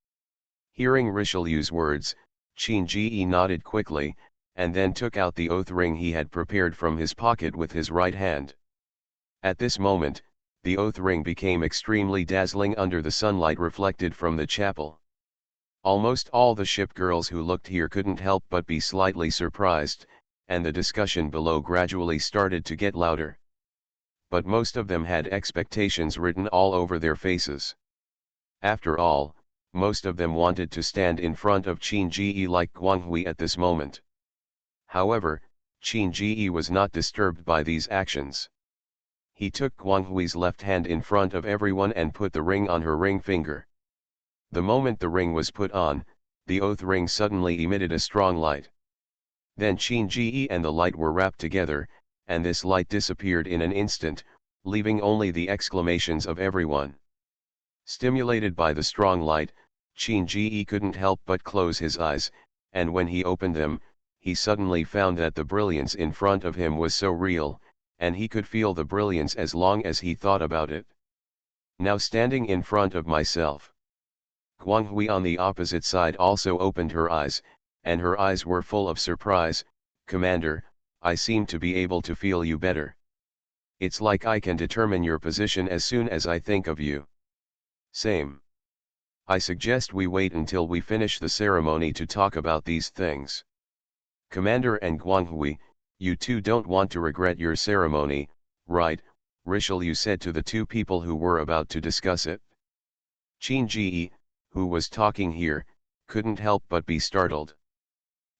Hearing Richelieu's words, Qin Ji nodded quickly, and then took out the oath ring he had prepared from his pocket with his right hand. At this moment, the oath ring became extremely dazzling under the sunlight reflected from the chapel. Almost all the ship girls who looked here couldn't help but be slightly surprised, and the discussion below gradually started to get louder. But most of them had expectations written all over their faces. After all, most of them wanted to stand in front of Qin Ji like Guanghui at this moment. However, Qin Ji was not disturbed by these actions. He took Guanghui's left hand in front of everyone and put the ring on her ring finger. The moment the ring was put on, the oath ring suddenly emitted a strong light. Then Qin Ji and the light were wrapped together, and this light disappeared in an instant, leaving only the exclamations of everyone. Stimulated by the strong light, Qin Ji couldn't help but close his eyes, and when he opened them, he suddenly found that the brilliance in front of him was so real, and he could feel the brilliance as long as he thought about it. Now standing in front of myself. Guanghui on the opposite side also opened her eyes, and her eyes were full of surprise. "Commander, I seem to be able to feel you better. It's like I can determine your position as soon as I think of you." "Same. I suggest we wait until we finish the ceremony to talk about these things. Commander and Guanghui, you two don't want to regret your ceremony, right?" Richelieu said to the two people who were about to discuss it. Qin Ji, who was talking here, couldn't help but be startled.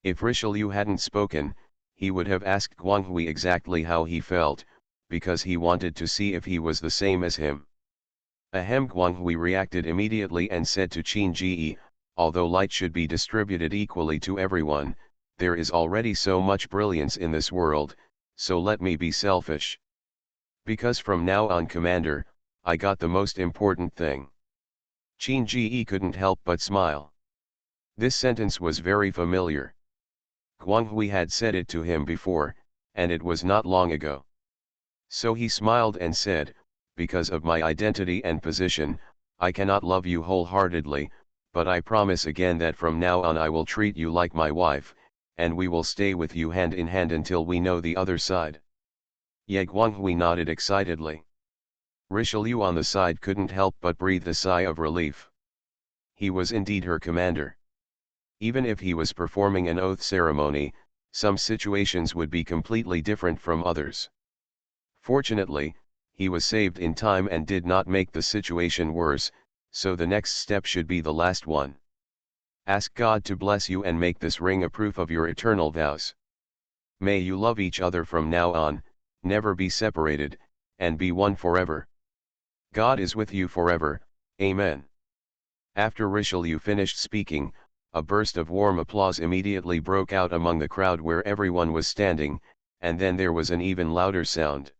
If Richelieu hadn't spoken, he would have asked Guanghui exactly how he felt, because he wanted to see if he was the same as him. Ahem. Guanghui reacted immediately and said to Qin Ji, "Although light should be distributed equally to everyone, there is already so much brilliance in this world, so let me be selfish. Because from now on, Commander, I got the most important thing." Qin Ji couldn't help but smile. This sentence was very familiar. Guanghui had said it to him before, and it was not long ago. So he smiled and said, "Because of my identity and position, I cannot love you wholeheartedly, but I promise again that from now on I will treat you like my wife, and we will stay with you hand in hand until we know the other side." Ye Guanghui nodded excitedly. Richelieu on the side couldn't help but breathe a sigh of relief. He was indeed her commander. Even if he was performing an oath ceremony, some situations would be completely different from others. Fortunately, he was saved in time and did not make the situation worse, so the next step should be the last one. Ask God to bless you and make this ring a proof of your eternal vows. May you love each other from now on, never be separated, and be one forever. God is with you forever, Amen. After Richelieu finished speaking, a burst of warm applause immediately broke out among the crowd where everyone was standing, and then there was an even louder sound.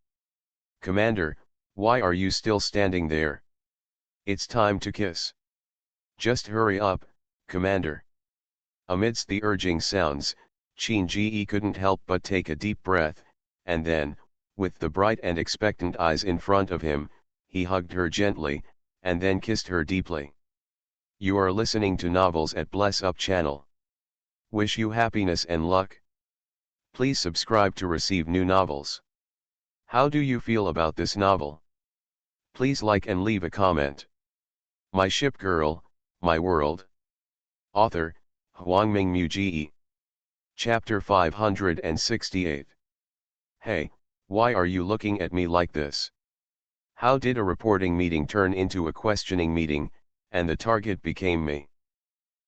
Commander, why are you still standing there? It's time to kiss. Just hurry up, Commander. Amidst the urging sounds, Qin Ji couldn't help but take a deep breath, and then, with the bright and expectant eyes in front of him, he hugged her gently, and then kissed her deeply. You are listening to Novels at Bless Up channel. Wish you happiness and luck. Please subscribe to receive new novels. How do you feel about this novel? Please like and leave a comment. My Ship Girl, My World. Author, Huangming Muji. Chapter 568. Hey, why are you looking at me like this? How did a reporting meeting turn into a questioning meeting, and the target became me?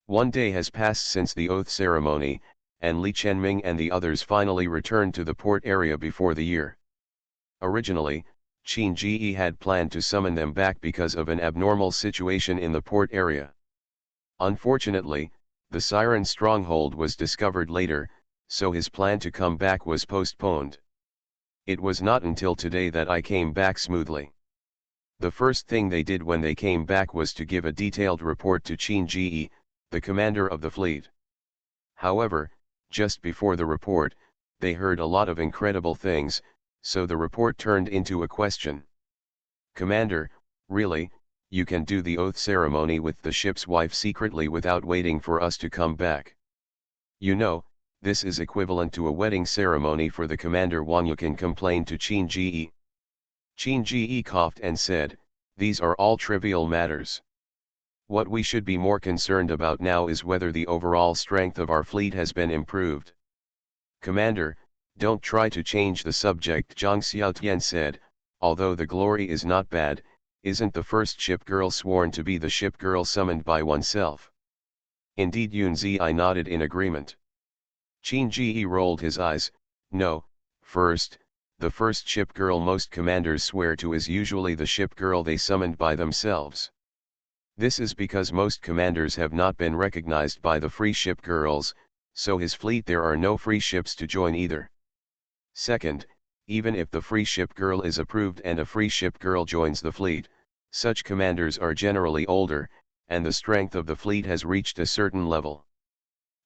One day has passed since the oath ceremony, and Li Chenming and the others finally returned to the port area before the year. Originally, Qin Ji had planned to summon them back because of an abnormal situation in the port area. Unfortunately, the Siren stronghold was discovered later, so his plan to come back was postponed. It was not until today that I came back smoothly. The first thing they did when they came back was to give a detailed report to Qin Ji, the commander of the fleet. However, just before the report, they heard a lot of incredible things, so the report turned into a question. Commander, really, you can do the oath ceremony with the ship's wife secretly without waiting for us to come back? You know, this is equivalent to a wedding ceremony for the commander. Wang Yukin complained to Qin Ji. Qin Ji coughed and said, these are all trivial matters. What we should be more concerned about now is whether the overall strength of our fleet has been improved. Commander, don't try to change the subject, Zhang Xiaotian said, although the glory is not bad, isn't the first ship girl sworn to be the ship girl summoned by oneself? Indeed, Yunzi nodded in agreement. Qin Ji rolled his eyes. No, the first ship girl most commanders swear to is usually the ship girl they summoned by themselves. This is because most commanders have not been recognized by the free ship girls, so his fleet there are no free ships to join either. Second, even if the free ship girl is approved and a free ship girl joins the fleet, such commanders are generally older, and the strength of the fleet has reached a certain level.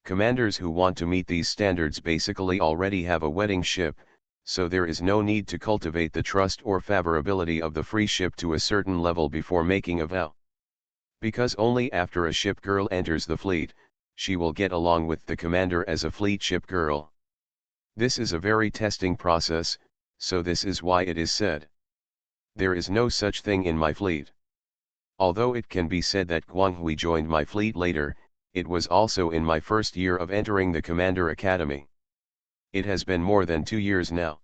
Commanders who want to meet these standards basically already have a wedding ship, so there is no need to cultivate the trust or favorability of the free ship to a certain level before making a vow. Because only after a ship girl enters the fleet, she will get along with the commander as a fleet ship girl. This is a very testing process, so this is why it is said. There is no such thing in my fleet. Although it can be said that Guanghui joined my fleet later, it was also in my first year of entering the Commander Academy. It has been more than 2 years now.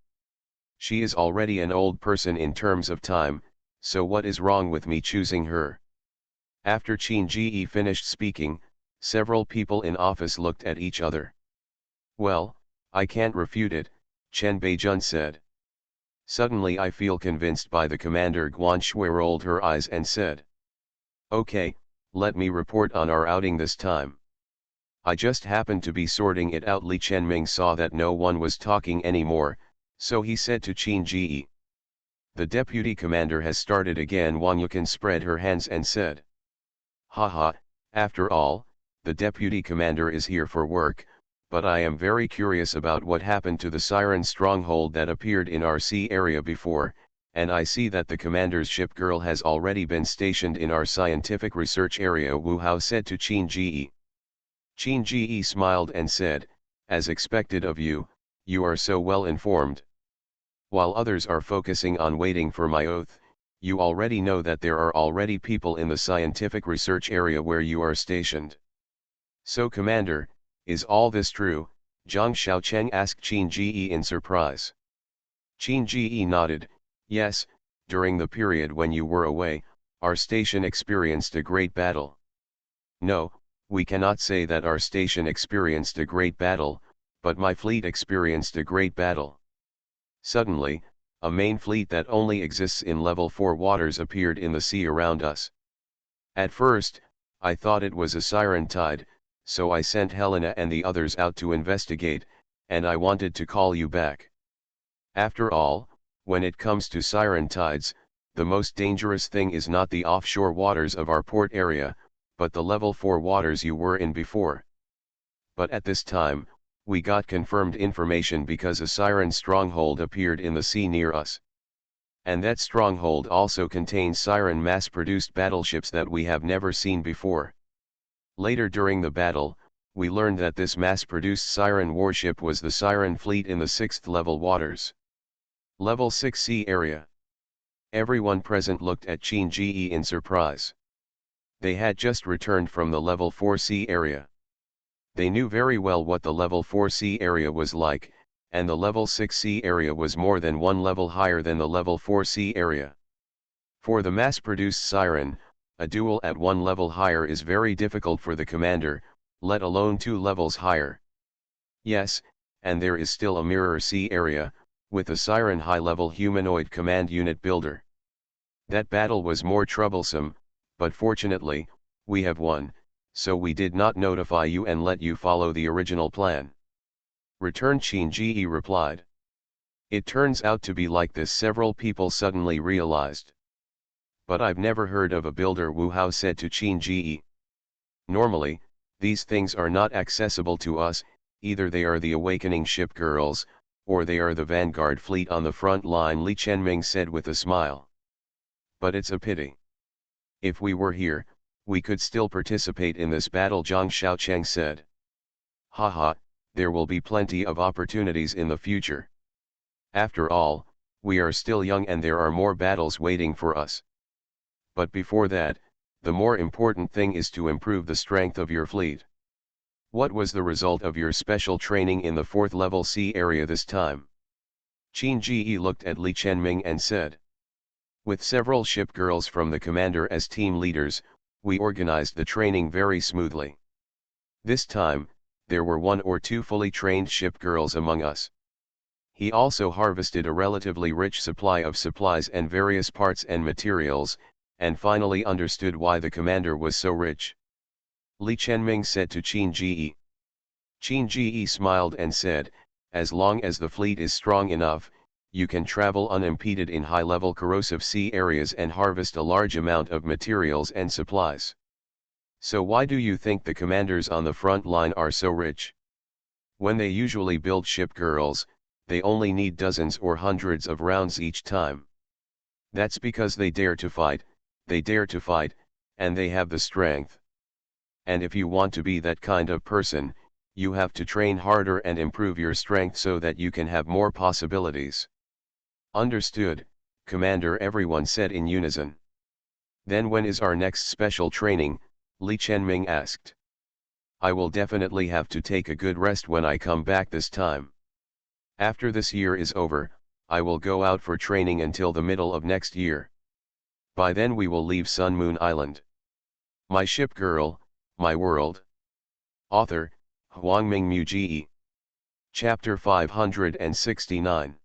She is already an old person in terms of time, so what is wrong with me choosing her? After Qin Ji finished speaking, several people in office looked at each other. Well, I can't refute it, Chen Beijun said. Suddenly I feel convinced by the commander. Guan Shui rolled her eyes and said. Okay, let me report on our outing this time. I just happened to be sorting it out. Li Chenming saw that no one was talking anymore, so he said to Qin Ji. The deputy commander has started again. Wang Yukin spread her hands and said. Haha, after all, the deputy commander is here for work, but I am very curious about what happened to the Siren stronghold that appeared in our sea area before, and I see that the commander's ship girl has already been stationed in our scientific research area, Wu Hao said to Qin Ji. Qin Ji smiled and said, as expected of you, you are so well informed. While others are focusing on waiting for my oath, you already know that there are already people in the scientific research area where you are stationed. So Commander, is all this true? Zhang Xiaocheng asked Qin Ji in surprise. Qin Ji nodded, yes, during the period when you were away, our station experienced a great battle. No, we cannot say that our station experienced a great battle, but my fleet experienced a great battle. Suddenly, a main fleet that only exists in level 4 waters appeared in the sea around us. At first, I thought it was a siren tide, so I sent Helena and the others out to investigate, and I wanted to call you back. After all, when it comes to siren tides, the most dangerous thing is not the offshore waters of our port area, but the level 4 waters you were in before. But at this time, we got confirmed information because a siren stronghold appeared in the sea near us. And that stronghold also contains siren mass-produced battleships that we have never seen before. Later during the battle, we learned that this mass-produced siren warship was the siren fleet in the 6th level waters. Level 6 sea area. Everyone present looked at Qin Ji in surprise. They had just returned from the level 4 sea area. They knew very well what the level 4 sea area was like, and the level 6 sea area was more than one level higher than the level 4 sea area. For the mass-produced siren, a duel at one level higher is very difficult for the commander, let alone 2 levels higher. Yes, and there is still a mirror sea area, with a siren high-level humanoid command unit builder. That battle was more troublesome, but fortunately, we have won, so we did not notify you and let you follow the original plan. Returned Qin Ji replied. It turns out to be like this, several people suddenly realized. But I've never heard of a builder, Wu Hao said to Qin Ji. Normally, these things are not accessible to us, either they are the awakening ship girls, or they are the vanguard fleet on the front line, Li Chenming said with a smile. But it's a pity. If we were here, we could still participate in this battle, Zhang Xiaocheng said. Haha, there will be plenty of opportunities in the future. After all, we are still young and there are more battles waiting for us. But before that, the more important thing is to improve the strength of your fleet. What was the result of your special training in the 4th level sea area this time? Qin Ji looked at Li Chenming and said. With several ship girls from the commander as team leaders, we organized the training very smoothly. This time, there were 1 or 2 fully trained ship girls among us. He also harvested a relatively rich supply of supplies and various parts and materials, and finally understood why the commander was so rich. Li Chenming said to Qin Ji. Qin Ji smiled and said, as long as the fleet is strong enough, you can travel unimpeded in high-level corrosive sea areas and harvest a large amount of materials and supplies. So why do you think the commanders on the front line are so rich? When they usually build ship girls, they only need dozens or hundreds of rounds each time. That's because they dare to fight, and they have the strength. And if you want to be that kind of person, you have to train harder and improve your strength so that you can have more possibilities. Understood, Commander, everyone said in unison. Then when is our next special training? Li Chenming asked. I will definitely have to take a good rest when I come back this time. After this year is over, I will go out for training until the middle of next year. By then we will leave Sun Moon Island. My ship girl, my world. Author, Huangming Muji. Chapter 569.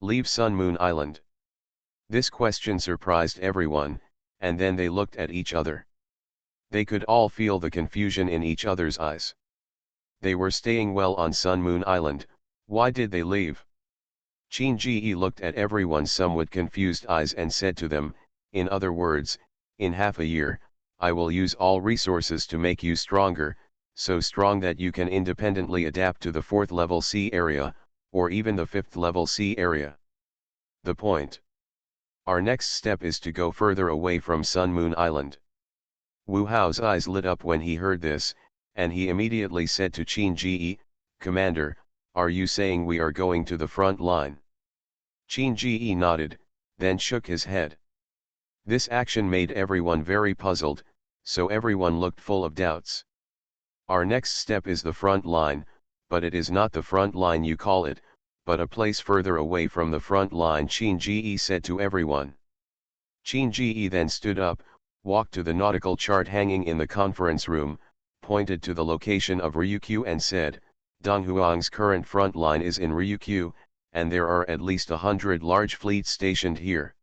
Leave Sun Moon Island. This question surprised everyone, and then they looked at each other. They could all feel the confusion in each other's eyes. They were staying well on Sun Moon Island, why did they leave? Qin Ji looked at everyone's somewhat confused eyes and said to them, in other words, in half a year, I will use all resources to make you stronger, so strong that you can independently adapt to the 4th level sea area, or even the 5th level sea area. The point. Our next step is to go further away from Sun Moon Island. Wu Hao's eyes lit up when he heard this, and he immediately said to Qin Ji, Commander, are you saying we are going to the front line? Qin Ji nodded, then shook his head. This action made everyone very puzzled, so everyone looked full of doubts. Our next step is the front line, but it is not the front line you call it, but a place further away from the front line, Qin Ji said to everyone. Qin Ji then stood up, walked to the nautical chart hanging in the conference room, pointed to the location of Ryukyu and said, Donghuang's current front line is in Ryukyu, and there are at least 100 large fleets stationed here.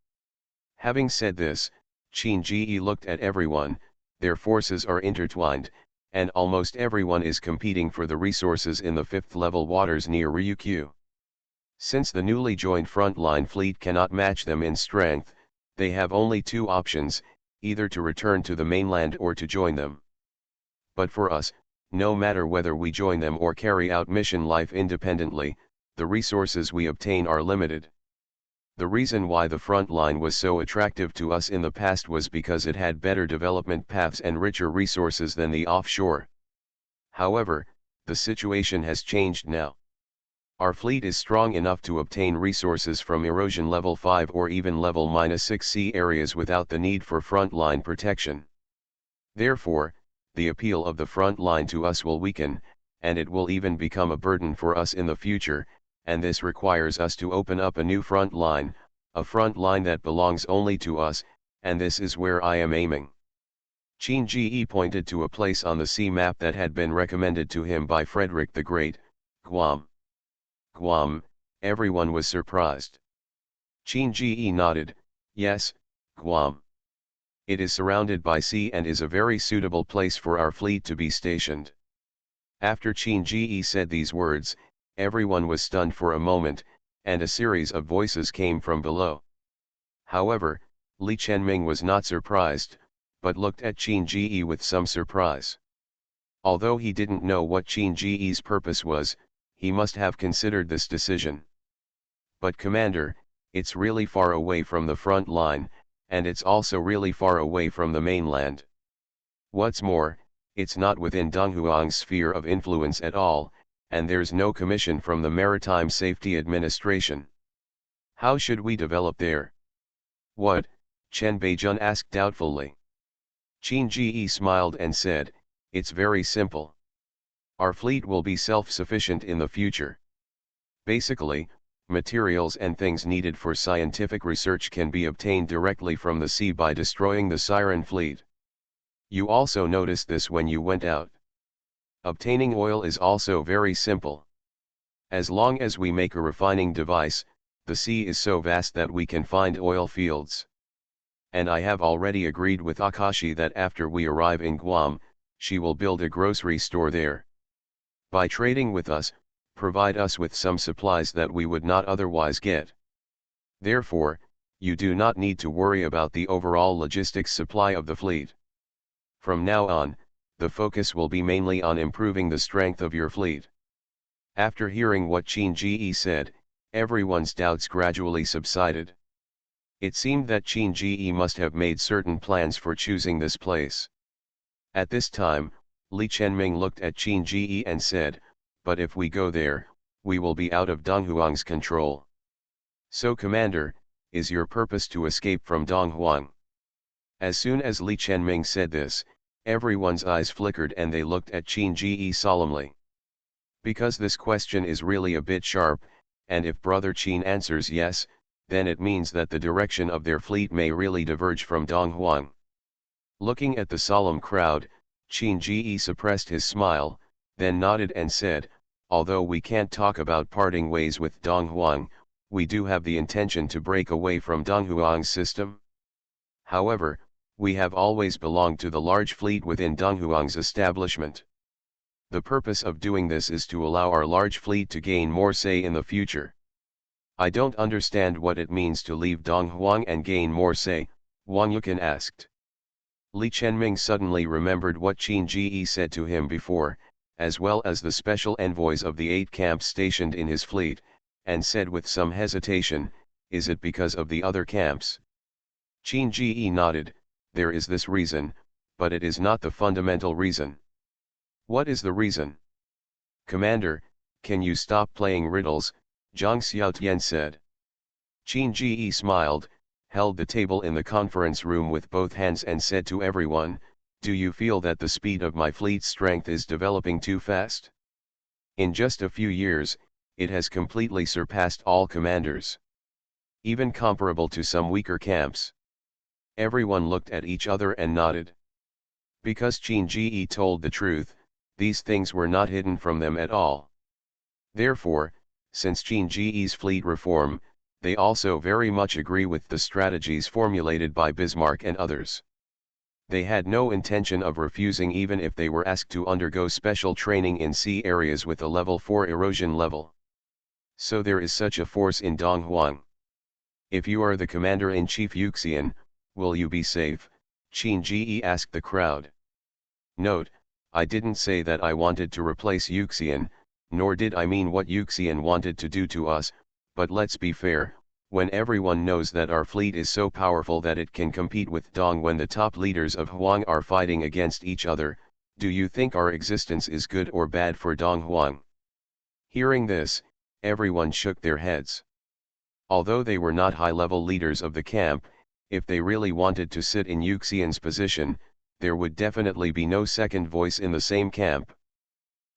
Having said this, Qin Ji looked at everyone. Their forces are intertwined, and almost everyone is competing for the resources in the 5th level waters near Ryukyu. Since the newly joined frontline fleet cannot match them in strength, they have only two options, either to return to the mainland or to join them. But for us, no matter whether we join them or carry out mission life independently, the resources we obtain are limited. The reason why the front line was so attractive to us in the past was because it had better development paths and richer resources than the offshore. However, the situation has changed now. Our fleet is strong enough to obtain resources from erosion level 5 or even level -6 sea areas without the need for front-line protection. Therefore, the appeal of the front line to us will weaken, and it will even become a burden for us in the future, and this requires us to open up a new front line, a front line that belongs only to us, and this is where I am aiming. Qin Ji pointed to a place on the sea map that had been recommended to him by Frederick the Great, Guam. Guam, everyone was surprised. Qin Ji nodded, yes, Guam. It is surrounded by sea and is a very suitable place for our fleet to be stationed. After Qin Ji said these words, everyone was stunned for a moment, and a series of voices came from below. However, Li Chenming was not surprised, but looked at Qin Ji with some surprise. Although he didn't know what Qin Ji's purpose was, he must have considered this decision. But Commander, it's really far away from the front line, and it's also really far away from the mainland. What's more, it's not within Donghuang's sphere of influence at all, and there's no commission from the Maritime Safety Administration. How should we develop there? What? Chen Beijun asked doubtfully. Qin Ji smiled and said, it's very simple. Our fleet will be self-sufficient in the future. Basically, materials and things needed for scientific research can be obtained directly from the sea by destroying the Siren fleet. You also noticed this when you went out. Obtaining oil is also very simple. As long as we make a refining device, the sea is so vast that we can find oil fields. And I have already agreed with Akashi that after we arrive in Guam, she will build a grocery store there. By trading with us, provide us with some supplies that we would not otherwise get. Therefore, you do not need to worry about the overall logistics supply of the fleet. From now on, the focus will be mainly on improving the strength of your fleet. After hearing what Qin Ji said, everyone's doubts gradually subsided. It seemed that Qin Ji must have made certain plans for choosing this place. At this time, Li Chenming looked at Qin Ji and said, but if we go there, we will be out of Donghuang's control. So Commander, is your purpose to escape from Donghuang? As soon as Li Chenming said this, everyone's eyes flickered and they looked at Qin Ji solemnly. Because this question is really a bit sharp, and if Brother Qin answers yes, then it means that the direction of their fleet may really diverge from Donghuang. Looking at the solemn crowd, Qin Ji suppressed his smile, then nodded and said, although we can't talk about parting ways with Donghuang, we do have the intention to break away from Donghuang's system. However, we have always belonged to the large fleet within Donghuang's establishment. The purpose of doing this is to allow our large fleet to gain more say in the future. I don't understand what it means to leave Donghuang and gain more say, Wang Yukan asked. Li Chenming suddenly remembered what Qin Ji said to him before, as well as the special envoys of the 8 camps stationed in his fleet, and said with some hesitation, is it because of the other camps? Qin Ji nodded, there is this reason, but it is not the fundamental reason. What is the reason? Commander, can you stop playing riddles? Zhang Xiaotian said. Qin Ji smiled, held the table in the conference room with both hands and said to everyone, do you feel that the speed of my fleet's strength is developing too fast? In just a few years, it has completely surpassed all commanders. Even comparable to some weaker camps. Everyone looked at each other and nodded. Because Qin Ji told the truth, these things were not hidden from them at all. Therefore, since Qin Ji's fleet reform, they also very much agree with the strategies formulated by Bismarck and others. They had no intention of refusing even if they were asked to undergo special training in sea areas with a level 4 erosion level. So there is such a force in Donghuang. If you are the commander-in-chief Yuxian, will you be safe? Qin Ji asked the crowd. Note, I didn't say that I wanted to replace Yuxian, nor did I mean what Yuxian wanted to do to us, but let's be fair, when everyone knows that our fleet is so powerful that it can compete with Dong when the top leaders of Huang are fighting against each other, do you think our existence is good or bad for Donghuang? Hearing this, everyone shook their heads. Although they were not high-level leaders of the camp, if they really wanted to sit in Yuxian's position, there would definitely be no second voice in the same camp.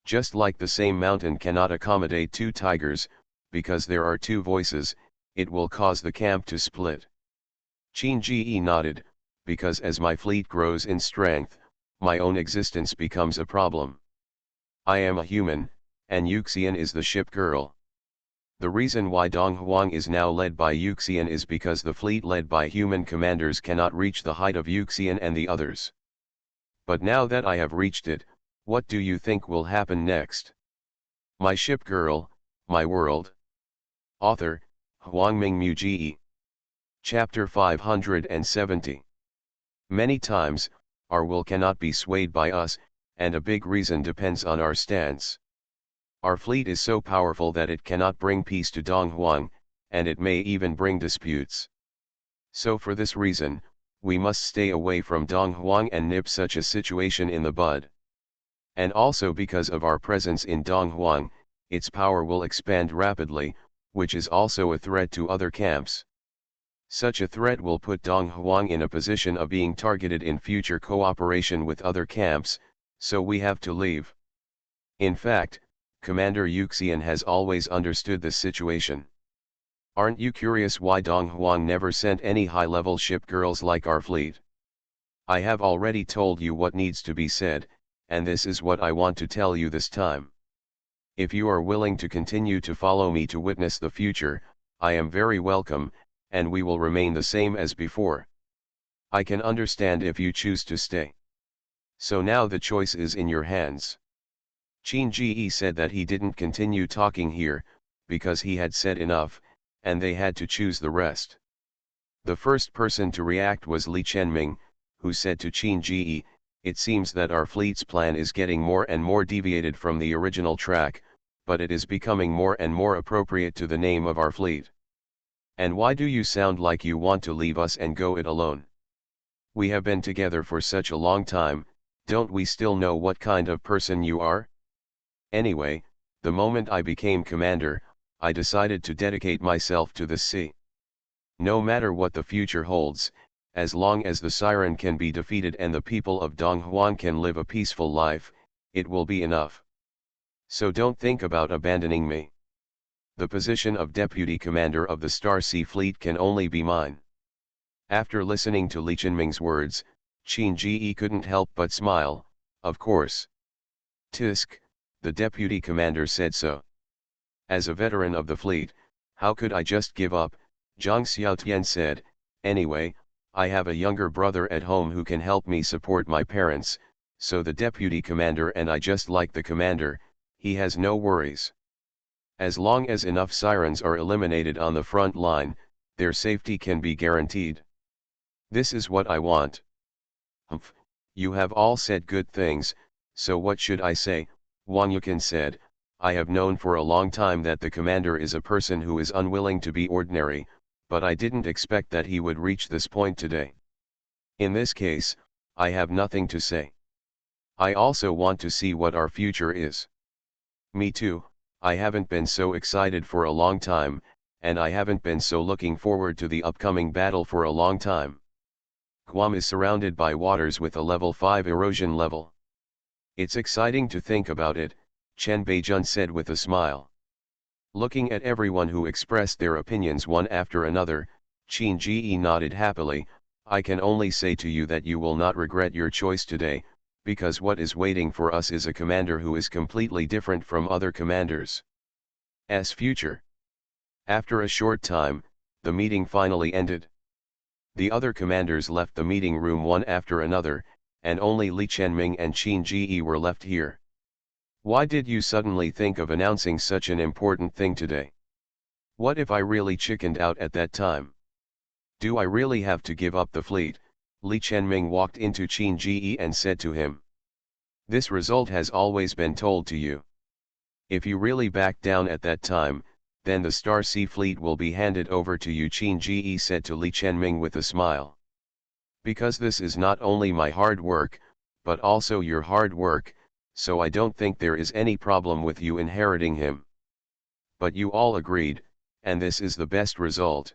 Just like the same mountain cannot accommodate two tigers, because there are two voices, it will cause the camp to split. Qin Ji nodded, because as my fleet grows in strength, my own existence becomes a problem. I am a human, and Yuxian is the ship girl. The reason why Donghuang is now led by Yuxian is because the fleet led by human commanders cannot reach the height of Yuxian and the others. But now that I have reached it, what do you think will happen next? My ship girl, my world. Author, Huangming Muji. Chapter 570. Many times, our will cannot be swayed by us, and a big reason depends on our stance. Our fleet is so powerful that it cannot bring peace to Donghuang, and it may even bring disputes. So for this reason, we must stay away from Donghuang and nip such a situation in the bud. And also because of our presence in Donghuang, its power will expand rapidly, which is also a threat to other camps. Such a threat will put Donghuang in a position of being targeted in future cooperation with other camps, so we have to leave. In fact, Commander Yuxian has always understood this situation. Aren't you curious why Donghuang never sent any high-level ship girls like our fleet? I have already told you what needs to be said, and this is what I want to tell you this time. If you are willing to continue to follow me to witness the future, I am very welcome, and we will remain the same as before. I can understand if you choose to stay. So now the choice is in your hands. Qin Ji said that he didn't continue talking here, because he had said enough, and they had to choose the rest. The first person to react was Li Chenming, who said to Qin Ji, it seems that our fleet's plan is getting more and more deviated from the original track, but it is becoming more and more appropriate to the name of our fleet. And why do you sound like you want to leave us and go it alone? We have been together for such a long time, don't we still know what kind of person you are? Anyway, the moment I became commander, I decided to dedicate myself to the sea. No matter what the future holds, as long as the Siren can be defeated and the people of Donghuang can live a peaceful life, it will be enough. So don't think about abandoning me. The position of deputy commander of the Star Sea Fleet can only be mine. After listening to Li Chenming's words, Qin Ji couldn't help but smile, of course. Tisk, the deputy commander said so. As a veteran of the fleet, how could I just give up? Zhang Xiaotian said, anyway, I have a younger brother at home who can help me support my parents, so the deputy commander and I just like the commander, he has no worries. As long as enough Sirens are eliminated on the front line, their safety can be guaranteed. This is what I want. Humph, you have all said good things, so what should I say? Wang Yukan said, I have known for a long time that the commander is a person who is unwilling to be ordinary, but I didn't expect that he would reach this point today. In this case, I have nothing to say. I also want to see what our future is. Me too, I haven't been so excited for a long time, and I haven't been so looking forward to the upcoming battle for a long time. Guam is surrounded by waters with a level 5 erosion level. It's exciting to think about it, Chen Beijun said with a smile. Looking at everyone who expressed their opinions one after another, Qin Ji nodded happily. I can only say to you that you will not regret your choice today, because what is waiting for us is a commander who is completely different from other commanders' future. After a short time, the meeting finally ended. The other commanders left the meeting room one after another, and only Li Chenming and Qin Ji were left here. Why did you suddenly think of announcing such an important thing today? What if I really chickened out at that time? Do I really have to give up the fleet? Li Chenming walked into Qin Ji and said to him. This result has always been told to you. If you really back down at that time, then the Star Sea Fleet will be handed over to you, Qin Ji said to Li Chenming with a smile. Because this is not only my hard work, but also your hard work, so I don't think there is any problem with you inheriting him. But you all agreed, and this is the best result.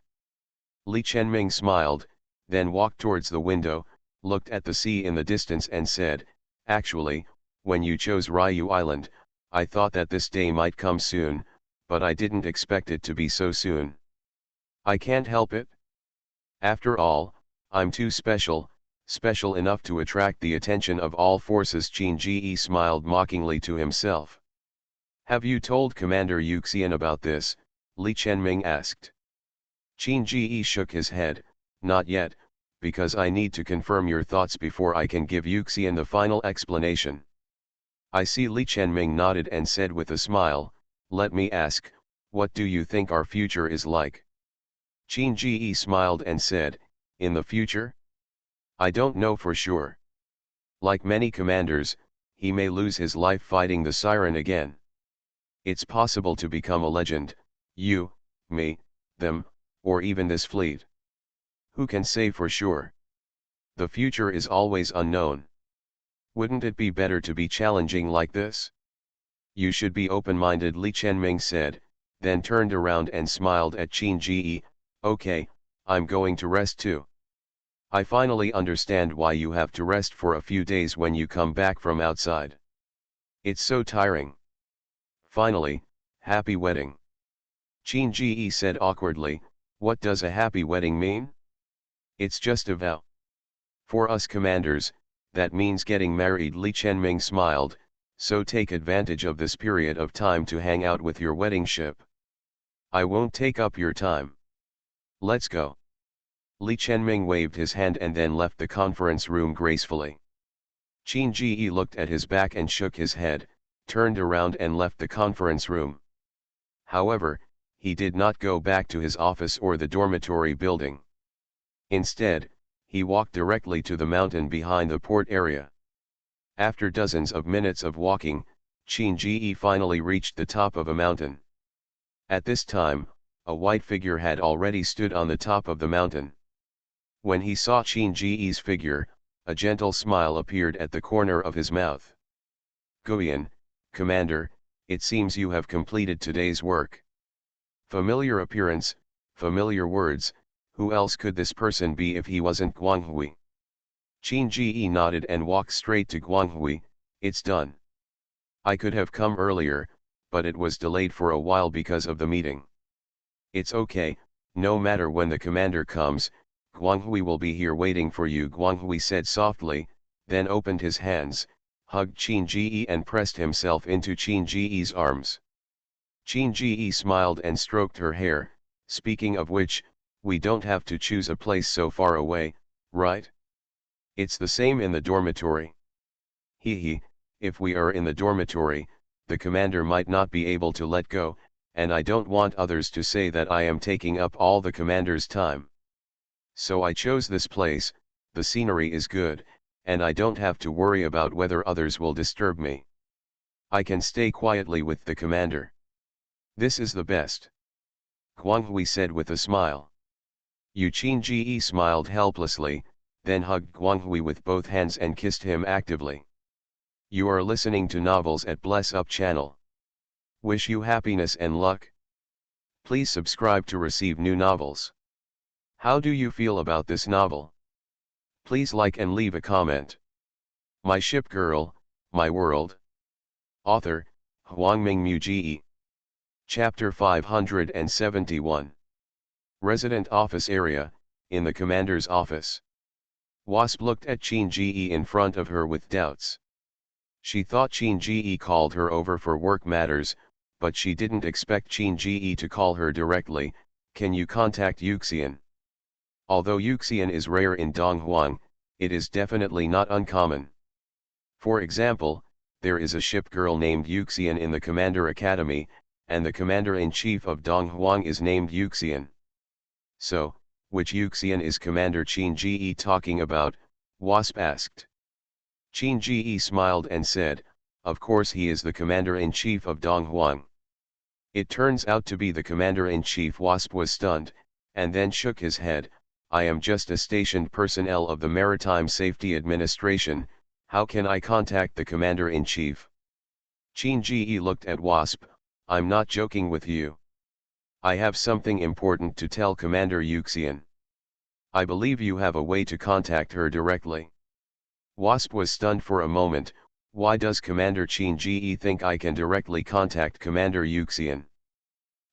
Li Chenming smiled, then walked towards the window, looked at the sea in the distance and said, actually, when you chose Ryu Island, I thought that this day might come soon, but I didn't expect it to be so soon. I can't help it. After all, I'm too special, special enough to attract the attention of all forces. Qin Ji smiled mockingly to himself. Have you told Commander Yuxian about this? Li Chenming asked. Qin Ji shook his head, not yet, because I need to confirm your thoughts before I can give Yuxian the final explanation. I see. Li Chenming nodded and said with a smile, let me ask, what do you think our future is like? Qin Ji smiled and said, in the future? I don't know for sure. Like many commanders, he may lose his life fighting the Siren again. It's possible to become a legend, you, me, them, or even this fleet. Who can say for sure? The future is always unknown. Wouldn't it be better to be challenging like this? You should be open-minded, Li Chenming said, then turned around and smiled at Qin Ji. Okay, I'm going to rest too. I finally understand why you have to rest for a few days when you come back from outside. It's so tiring. Finally, happy wedding. Qin Ji said awkwardly, what does a happy wedding mean? It's just a vow. For us commanders, that means getting married. Li Chenming smiled, so take advantage of this period of time to hang out with your wedding ship. I won't take up your time. Let's go. Li Chenming waved his hand and then left the conference room gracefully. Qin Ji looked at his back and shook his head, turned around and left the conference room. However, he did not go back to his office or the dormitory building. Instead, he walked directly to the mountain behind the port area. After dozens of minutes of walking, Qin Ji finally reached the top of a mountain. At this time, a white figure had already stood on the top of the mountain. When he saw Qin Ji's figure, a gentle smile appeared at the corner of his mouth. Guian, Commander, it seems you have completed today's work. Familiar appearance, familiar words, who else could this person be if he wasn't Guanghui? Qin Ji nodded and walked straight to Guanghui. It's done. I could have come earlier, but it was delayed for a while because of the meeting. It's okay, no matter when the commander comes, Guanghui will be here waiting for you, Guanghui said softly, then opened his hands, hugged Qin Ji and pressed himself into Qin Ji's arms. Qin Ji smiled and stroked her hair, speaking of which, we don't have to choose a place so far away, right? It's the same in the dormitory. He, if we are in the dormitory, the commander might not be able to let go, and I don't want others to say that I am taking up all the commander's time. So I chose this place, the scenery is good, and I don't have to worry about whether others will disturb me. I can stay quietly with the commander. This is the best. Guanghui said with a smile. Qin Ji smiled helplessly, then hugged Guanghui with both hands and kissed him actively. You are listening to Novels at Bless Up channel. Wish you happiness and luck. Please subscribe to receive new novels. How do you feel about this novel? Please like and leave a comment. My Ship Girl, My World. Author, Huangming Mu Ji. Chapter 571. Resident Office Area, in the Commander's Office. Wasp looked at Qin Ji in front of her with doubts. She thought Qin Ji called her over for work matters, but she didn't expect Qin Ji to call her directly. Can you contact Yuxian? Although Yuxian is rare in Donghuang, it is definitely not uncommon. For example, there is a ship girl named Yuxian in the Commander Academy, and the Commander-in-Chief of Donghuang is named Yuxian. So, which Yuxian is Commander Qin Ji talking about? Wasp asked. Qin Ji smiled and said, of course he is the Commander-in-Chief of Donghuang. It turns out to be the Commander-in-Chief. Wasp was stunned, and then shook his head. I am just a stationed personnel of the Maritime Safety Administration, how can I contact the Commander-in-Chief? Qin Ji looked at Wasp. I'm not joking with you. I have something important to tell Commander Yuxian. I believe you have a way to contact her directly. Wasp was stunned for a moment. Why does Commander Qin Ji think I can directly contact Commander Yuxian?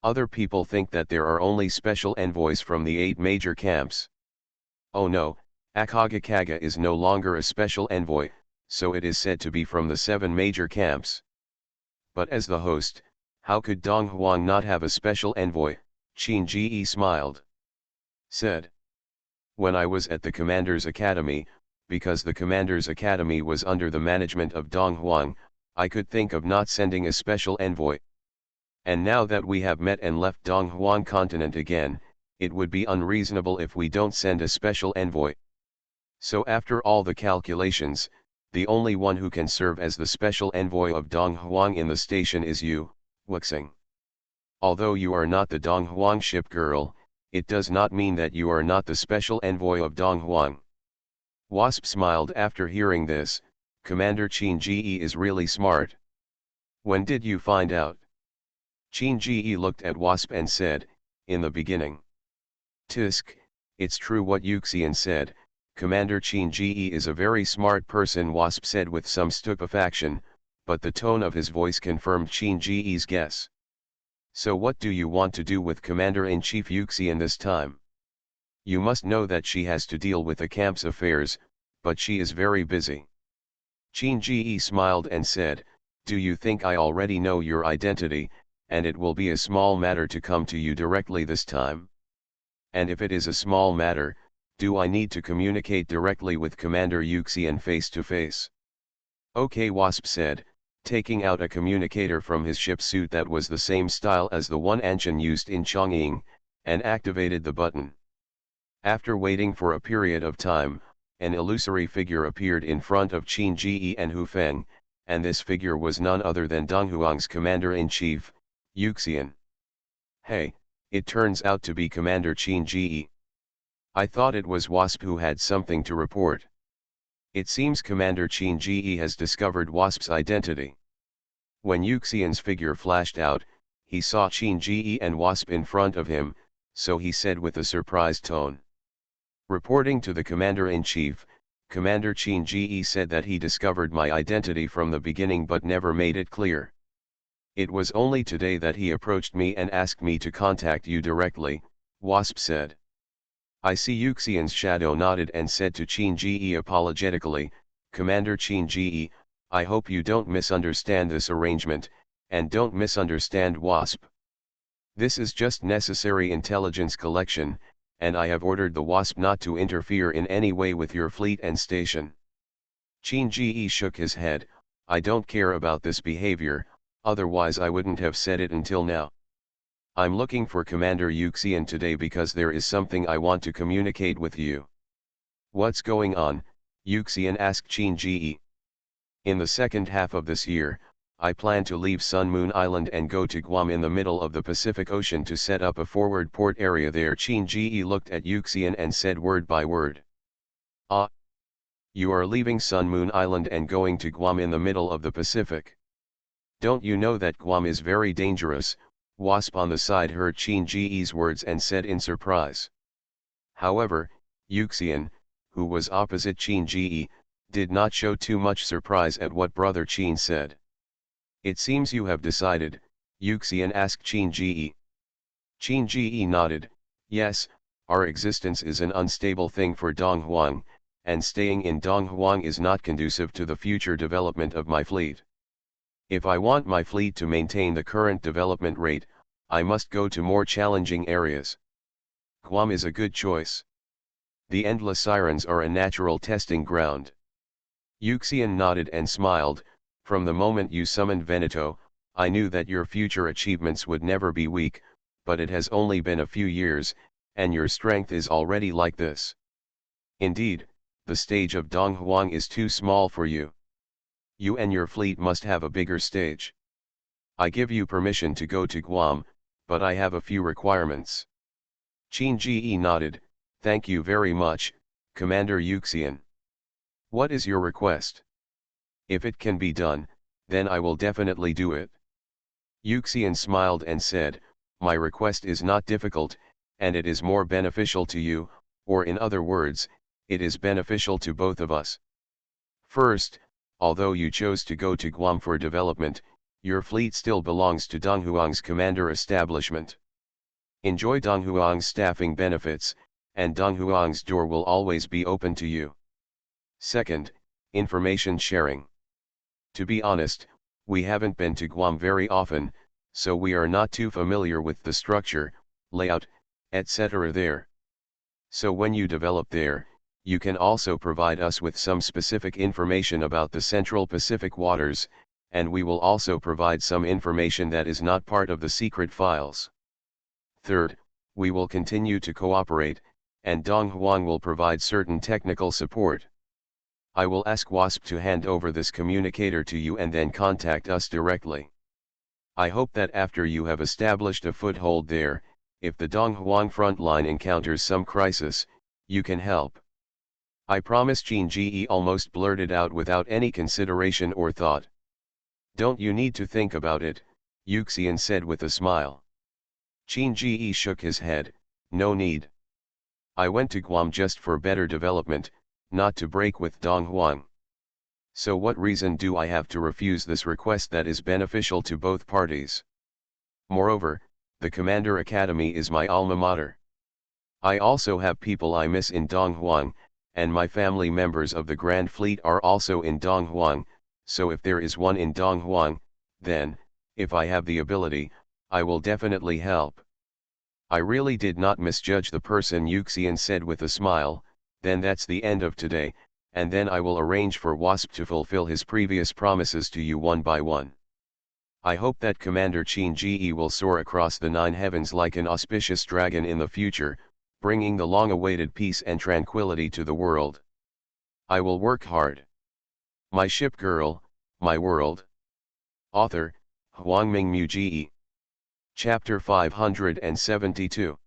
Other people think that there are only special envoys from the 8 major camps. Oh no, Akagakaga is no longer a special envoy, so it is said to be from the 7 major camps. But as the host, how could Donghuang not have a special envoy? Qin Ji smiled. Said. When I was at the Commander's Academy, because the Commander's Academy was under the management of Donghuang, I could think of not sending a special envoy. And now that we have met and left Donghuang continent again, it would be unreasonable if we don't send a special envoy. So after all the calculations, the only one who can serve as the special envoy of Donghuang in the station is you, Wuxing. Although you are not the Donghuang ship girl, it does not mean that you are not the special envoy of Donghuang. Wasp smiled after hearing this. Commander Qin Ji is really smart. When did you find out? Qin Ji looked at Wasp and said, in the beginning. Tisk, it's true what Yuxian said, Commander Qin Ji is a very smart person, Wasp said with some stupefaction, but the tone of his voice confirmed Qin Ji's guess. So what do you want to do with Commander-in-Chief Yuxian this time? You must know that she has to deal with the camp's affairs, but she is very busy. Qin Ji smiled and said, do you think I already know your identity, and it will be a small matter to come to you directly this time? And if it is a small matter, do I need to communicate directly with Commander Yuxian face to face? Okay, Wasp said, taking out a communicator from his ship suit that was the same style as the one Anshan used in Chongqing, and activated the button. After waiting for a period of time, an illusory figure appeared in front of Qin Ji and Hu Feng, and this figure was none other than Donghuang's Commander-in-Chief, Yuxian. Hey, it turns out to be Commander Qin Ji. I thought it was Wasp who had something to report. It seems Commander Qin Ji has discovered Wasp's identity. When Yuxian's figure flashed out, he saw Qin Ji and Wasp in front of him, so he said with a surprised tone. Reporting to the Commander-in-Chief, Commander Qin Ji said that he discovered my identity from the beginning but never made it clear. It was only today that he approached me and asked me to contact you directly, Wasp said. I see. Yuxian's shadow nodded and said to Qin Ji apologetically, Commander Qin Ji, I hope you don't misunderstand this arrangement, and don't misunderstand Wasp. This is just necessary intelligence collection, and I have ordered the Wasp not to interfere in any way with your fleet and station. Qin Ji shook his head. I don't care about this behavior, otherwise I wouldn't have said it until now. I'm looking for Commander Yuxian today because there is something I want to communicate with you. What's going on? Yuxian asked Qin Ji. In the second half of this year, I plan to leave Sun Moon Island and go to Guam in the middle of the Pacific Ocean to set up a forward port area there. Qin Ji looked at Yuxian and said word by word. Ah! You are leaving Sun Moon Island and going to Guam in the middle of the Pacific. Don't you know that Guam is very dangerous? Wasp on the side heard Qin Ji's words and said in surprise. However, Yuxian, who was opposite Qin Ji, did not show too much surprise at what brother Qin said. It seems you have decided, Yuxian asked Qin Ji. Qin Ji nodded, yes, our existence is an unstable thing for Donghuang, and staying in Donghuang is not conducive to the future development of my fleet. If I want my fleet to maintain the current development rate, I must go to more challenging areas. Guam is a good choice. The endless sirens are a natural testing ground. Yuxian nodded and smiled, from the moment you summoned Veneto, I knew that your future achievements would never be weak, but it has only been a few years, and your strength is already like this. Indeed, the stage of Donghuang is too small for you. You and your fleet must have a bigger stage. I give you permission to go to Guam, but I have a few requirements. Qin Ji nodded, thank you very much, Commander Yuxian. What is your request? If it can be done, then I will definitely do it. Yuxian smiled and said, my request is not difficult, and it is more beneficial to you, or in other words, it is beneficial to both of us. First, although you chose to go to Guam for development, your fleet still belongs to Donghuang's commander establishment. Enjoy Donghuang's staffing benefits, and Donghuang's door will always be open to you. Second, information sharing. To be honest, we haven't been to Guam very often, so we are not too familiar with the structure, layout, etc. there. So when you develop there, you can also provide us with some specific information about the Central Pacific waters, and we will also provide some information that is not part of the secret files. Third, we will continue to cooperate, and Donghuang will provide certain technical support. I will ask WASP to hand over this communicator to you and then contact us directly. I hope that after you have established a foothold there, if the Donghuang frontline encounters some crisis, you can help. I promise, Qin Ji almost blurted out without any consideration or thought. Don't you need to think about it, Yuxian said with a smile. Qin Ji shook his head, no need. I went to Guam just for better development, not to break with Donghuang. So what reason do I have to refuse this request that is beneficial to both parties? Moreover, the Commander Academy is my alma mater. I also have people I miss in Donghuang, and my family members of the Grand Fleet are also in Donghuang, so if there is one in Donghuang, then, if I have the ability, I will definitely help. I really did not misjudge the person, Yuxian said with a smile. Then that's the end of today, and then I will arrange for WASP to fulfill his previous promises to you one by one. I hope that Commander Qin Ji will soar across the 9 heavens like an auspicious dragon in the future, bringing the long-awaited peace and tranquility to the world. I will work hard. My ship girl, my world. Author, Huangming Mu Ji. Chapter 572.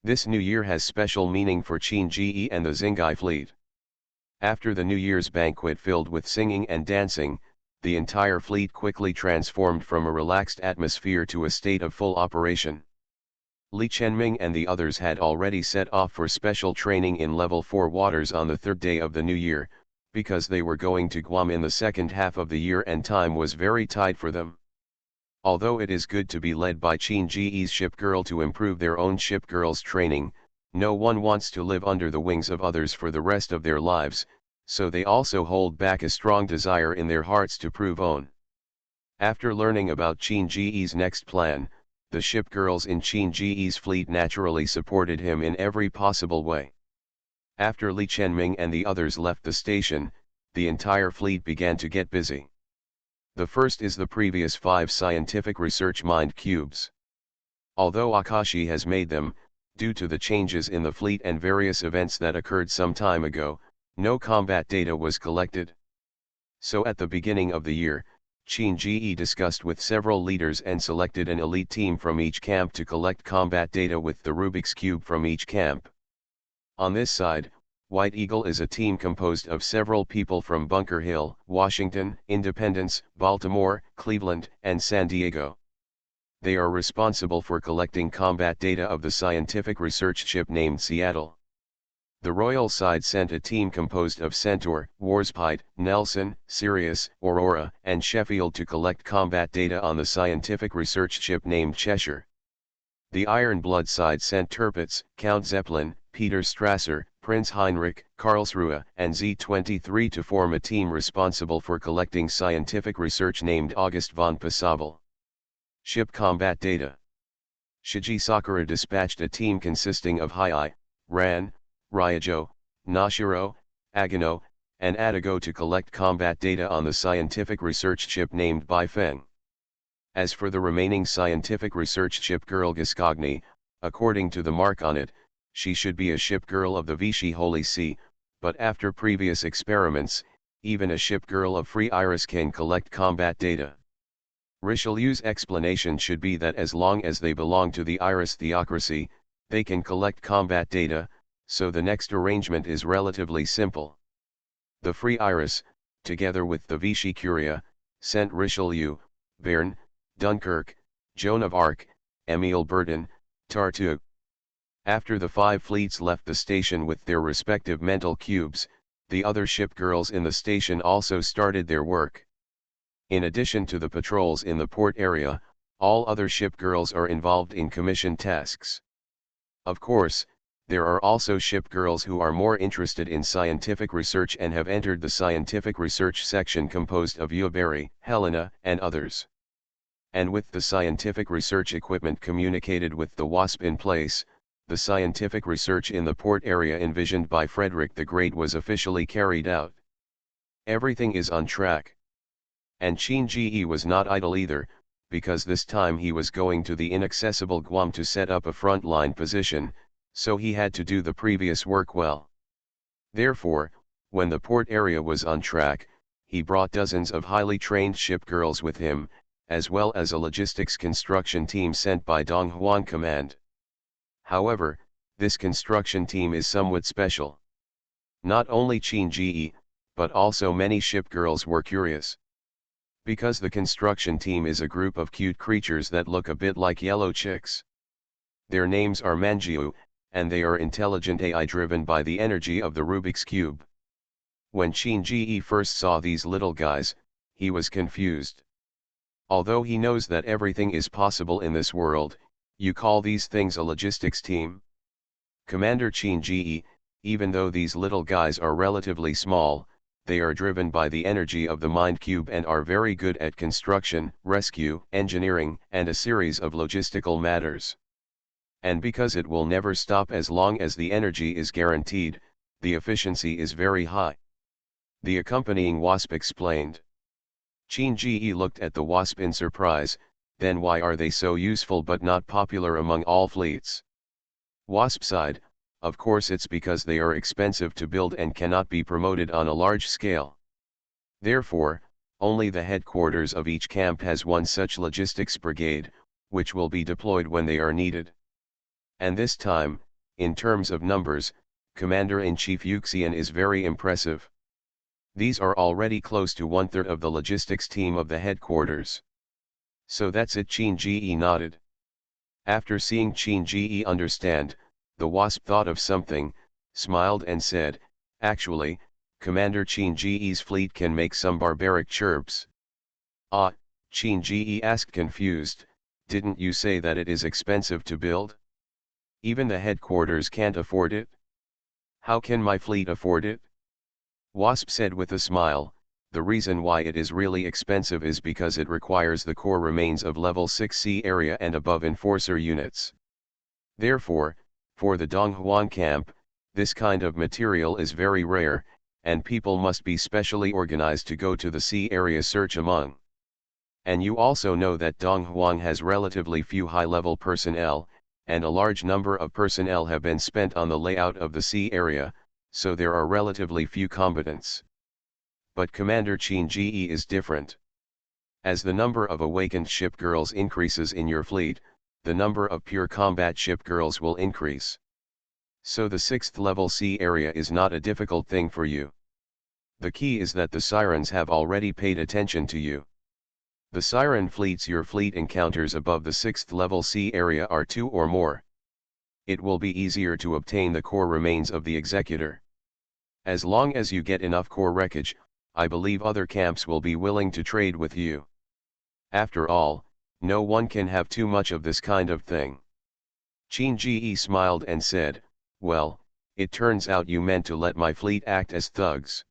This new year has special meaning for Qin Ji and the Xingai fleet. After the New Year's banquet filled with singing and dancing, the entire fleet quickly transformed from a relaxed atmosphere to a state of full operation. Li Chenming and the others had already set off for special training in Level 4 waters on the third day of the new year, because they were going to Guam in the second half of the year and time was very tight for them. Although it is good to be led by Qin Ji's ship girl to improve their own ship girl's training, no one wants to live under the wings of others for the rest of their lives, so they also hold back a strong desire in their hearts to prove own. After learning about Qin Ji's next plan, the ship girls in Qin Ji's fleet naturally supported him in every possible way. After Li Chenming and the others left the station, the entire fleet began to get busy. The first is the previous 5 scientific research mind cubes. Although Akashi has made them, due to the changes in the fleet and various events that occurred some time ago, no combat data was collected. So at the beginning of the year, Qin Ji discussed with several leaders and selected an elite team from each camp to collect combat data with the Rubik's Cube from each camp. On this side, White Eagle is a team composed of several people from Bunker Hill, Washington, Independence, Baltimore, Cleveland, and San Diego. They are responsible for collecting combat data of the scientific research ship named Seattle. The royal side sent a team composed of Centaur, Warspite, Nelson, Sirius, Aurora, and Sheffield to collect combat data on the scientific research ship named Cheshire. The Iron Blood side sent Tirpitz, Count Zeppelin, Peter Strasser, Prince Heinrich, Karlsruhe, and Z-23 to form a team responsible for collecting scientific research named August von Passabel. Ship combat data. Shiji Sakura dispatched a team consisting of Hai, Ran, Ryajo, Nashiro, Agano, and Adago to collect combat data on the scientific research ship named Baifeng. As for the remaining scientific research ship girl Gascogni, according to the mark on it, she should be a ship girl of the Vichy Holy See, but after previous experiments, even a ship girl of Free Iris can collect combat data. Richelieu's explanation should be that as long as they belong to the Iris theocracy, they can collect combat data, so the next arrangement is relatively simple. The Free Iris, together with the Vichy Curia, sent Richelieu, Béarn, Dunkirk, Joan of Arc, Émile Bertin, Tartuffe. After the 5 fleets left the station with their respective mental cubes, the other ship girls in the station also started their work. In addition to the patrols in the port area, all other ship girls are involved in commission tasks. Of course, there are also ship girls who are more interested in scientific research and have entered the scientific research section composed of Yuberi, Helena, and others. And with the scientific research equipment communicated with the WASP in place, the scientific research in the port area envisioned by Frederick the Great was officially carried out. Everything is on track. And Qin Ji was not idle either, because this time he was going to the inaccessible Guam to set up a front-line position, so he had to do the previous work well. Therefore, when the port area was on track, he brought dozens of highly trained ship girls with him, as well as a logistics construction team sent by Dong Huan Command. However, this construction team is somewhat special. Not only Qin Ji, but also many ship girls were curious. Because the construction team is a group of cute creatures that look a bit like yellow chicks. Their names are Manjiu, and they are intelligent AI driven by the energy of the Rubik's Cube. When Qin Ji first saw these little guys, he was confused. Although he knows that everything is possible in this world, you call these things a logistics team? Commander Qin Ji, even though these little guys are relatively small, they are driven by the energy of the Mind Cube and are very good at construction, rescue, engineering, and a series of logistical matters. And because it will never stop as long as the energy is guaranteed, the efficiency is very high. The accompanying WASP explained. Qin Ji looked at the WASP in surprise, then why are they so useful but not popular among all fleets? WASP side, of course it's because they are expensive to build and cannot be promoted on a large scale. Therefore, only the headquarters of each camp has one such logistics brigade, which will be deployed when they are needed. And this time, in terms of numbers, Commander-in-Chief Yuxian is very impressive. These are already close to 1/3 of the logistics team of the headquarters. So that's it. Qin Ji nodded. After seeing Qin Ji understand, the WASP thought of something, smiled and said, actually, Commander Qin Ji's fleet can make some barbaric chirps. Ah, Qin Ji asked confused, didn't you say that it is expensive to build? Even the headquarters can't afford it? How can my fleet afford it? WASP said with a smile, the reason why it is really expensive is because it requires the core remains of level 6 sea area and above enforcer units. Therefore, for the Donghuan camp, this kind of material is very rare, and people must be specially organized to go to the sea area search among. And you also know that Donghuan has relatively few high-level personnel, and a large number of personnel have been spent on the layout of the sea area, so there are relatively few combatants. But Commander Qin Ji is different. As the number of awakened ship girls increases in your fleet, the number of pure combat ship girls will increase. So the 6th level sea area is not a difficult thing for you. The key is that the Sirens have already paid attention to you. The Siren fleets your fleet encounters above the 6th level sea area are 2 or more. it will be easier to obtain the core remains of the executor. As long as you get enough core wreckage, I believe other camps will be willing to trade with you. After all, no one can have too much of this kind of thing. Qin smiled and said, well, it turns out you meant to let my fleet act as thugs.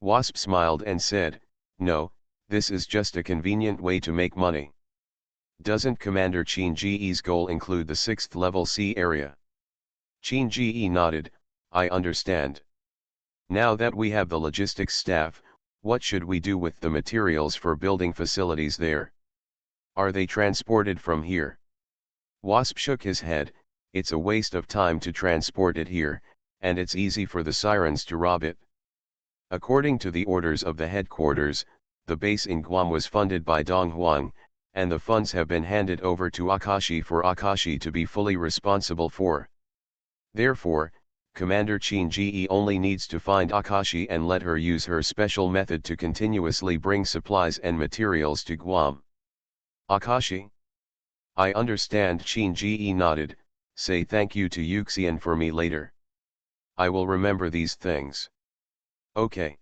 Wasp smiled and said, no, this is just a convenient way to make money. Doesn't Commander Qin goal include the 6th level sea area? Qin nodded, I understand. Now that we have the logistics staff, what should we do with the materials for building facilities there? Are they transported from here? Wasp shook his head, it's a waste of time to transport it here, and it's easy for the Sirens to rob it. According to the orders of the headquarters, the base in Guam was funded by Dong Huang, and the funds have been handed over to Akashi for Akashi to be fully responsible for. Therefore, Commander Qin only needs to find Akashi and let her use her special method to continuously bring supplies and materials to Guam. Akashi? I understand. Qin nodded, say thank you to Yuxian for me later. I will remember these things. Okay.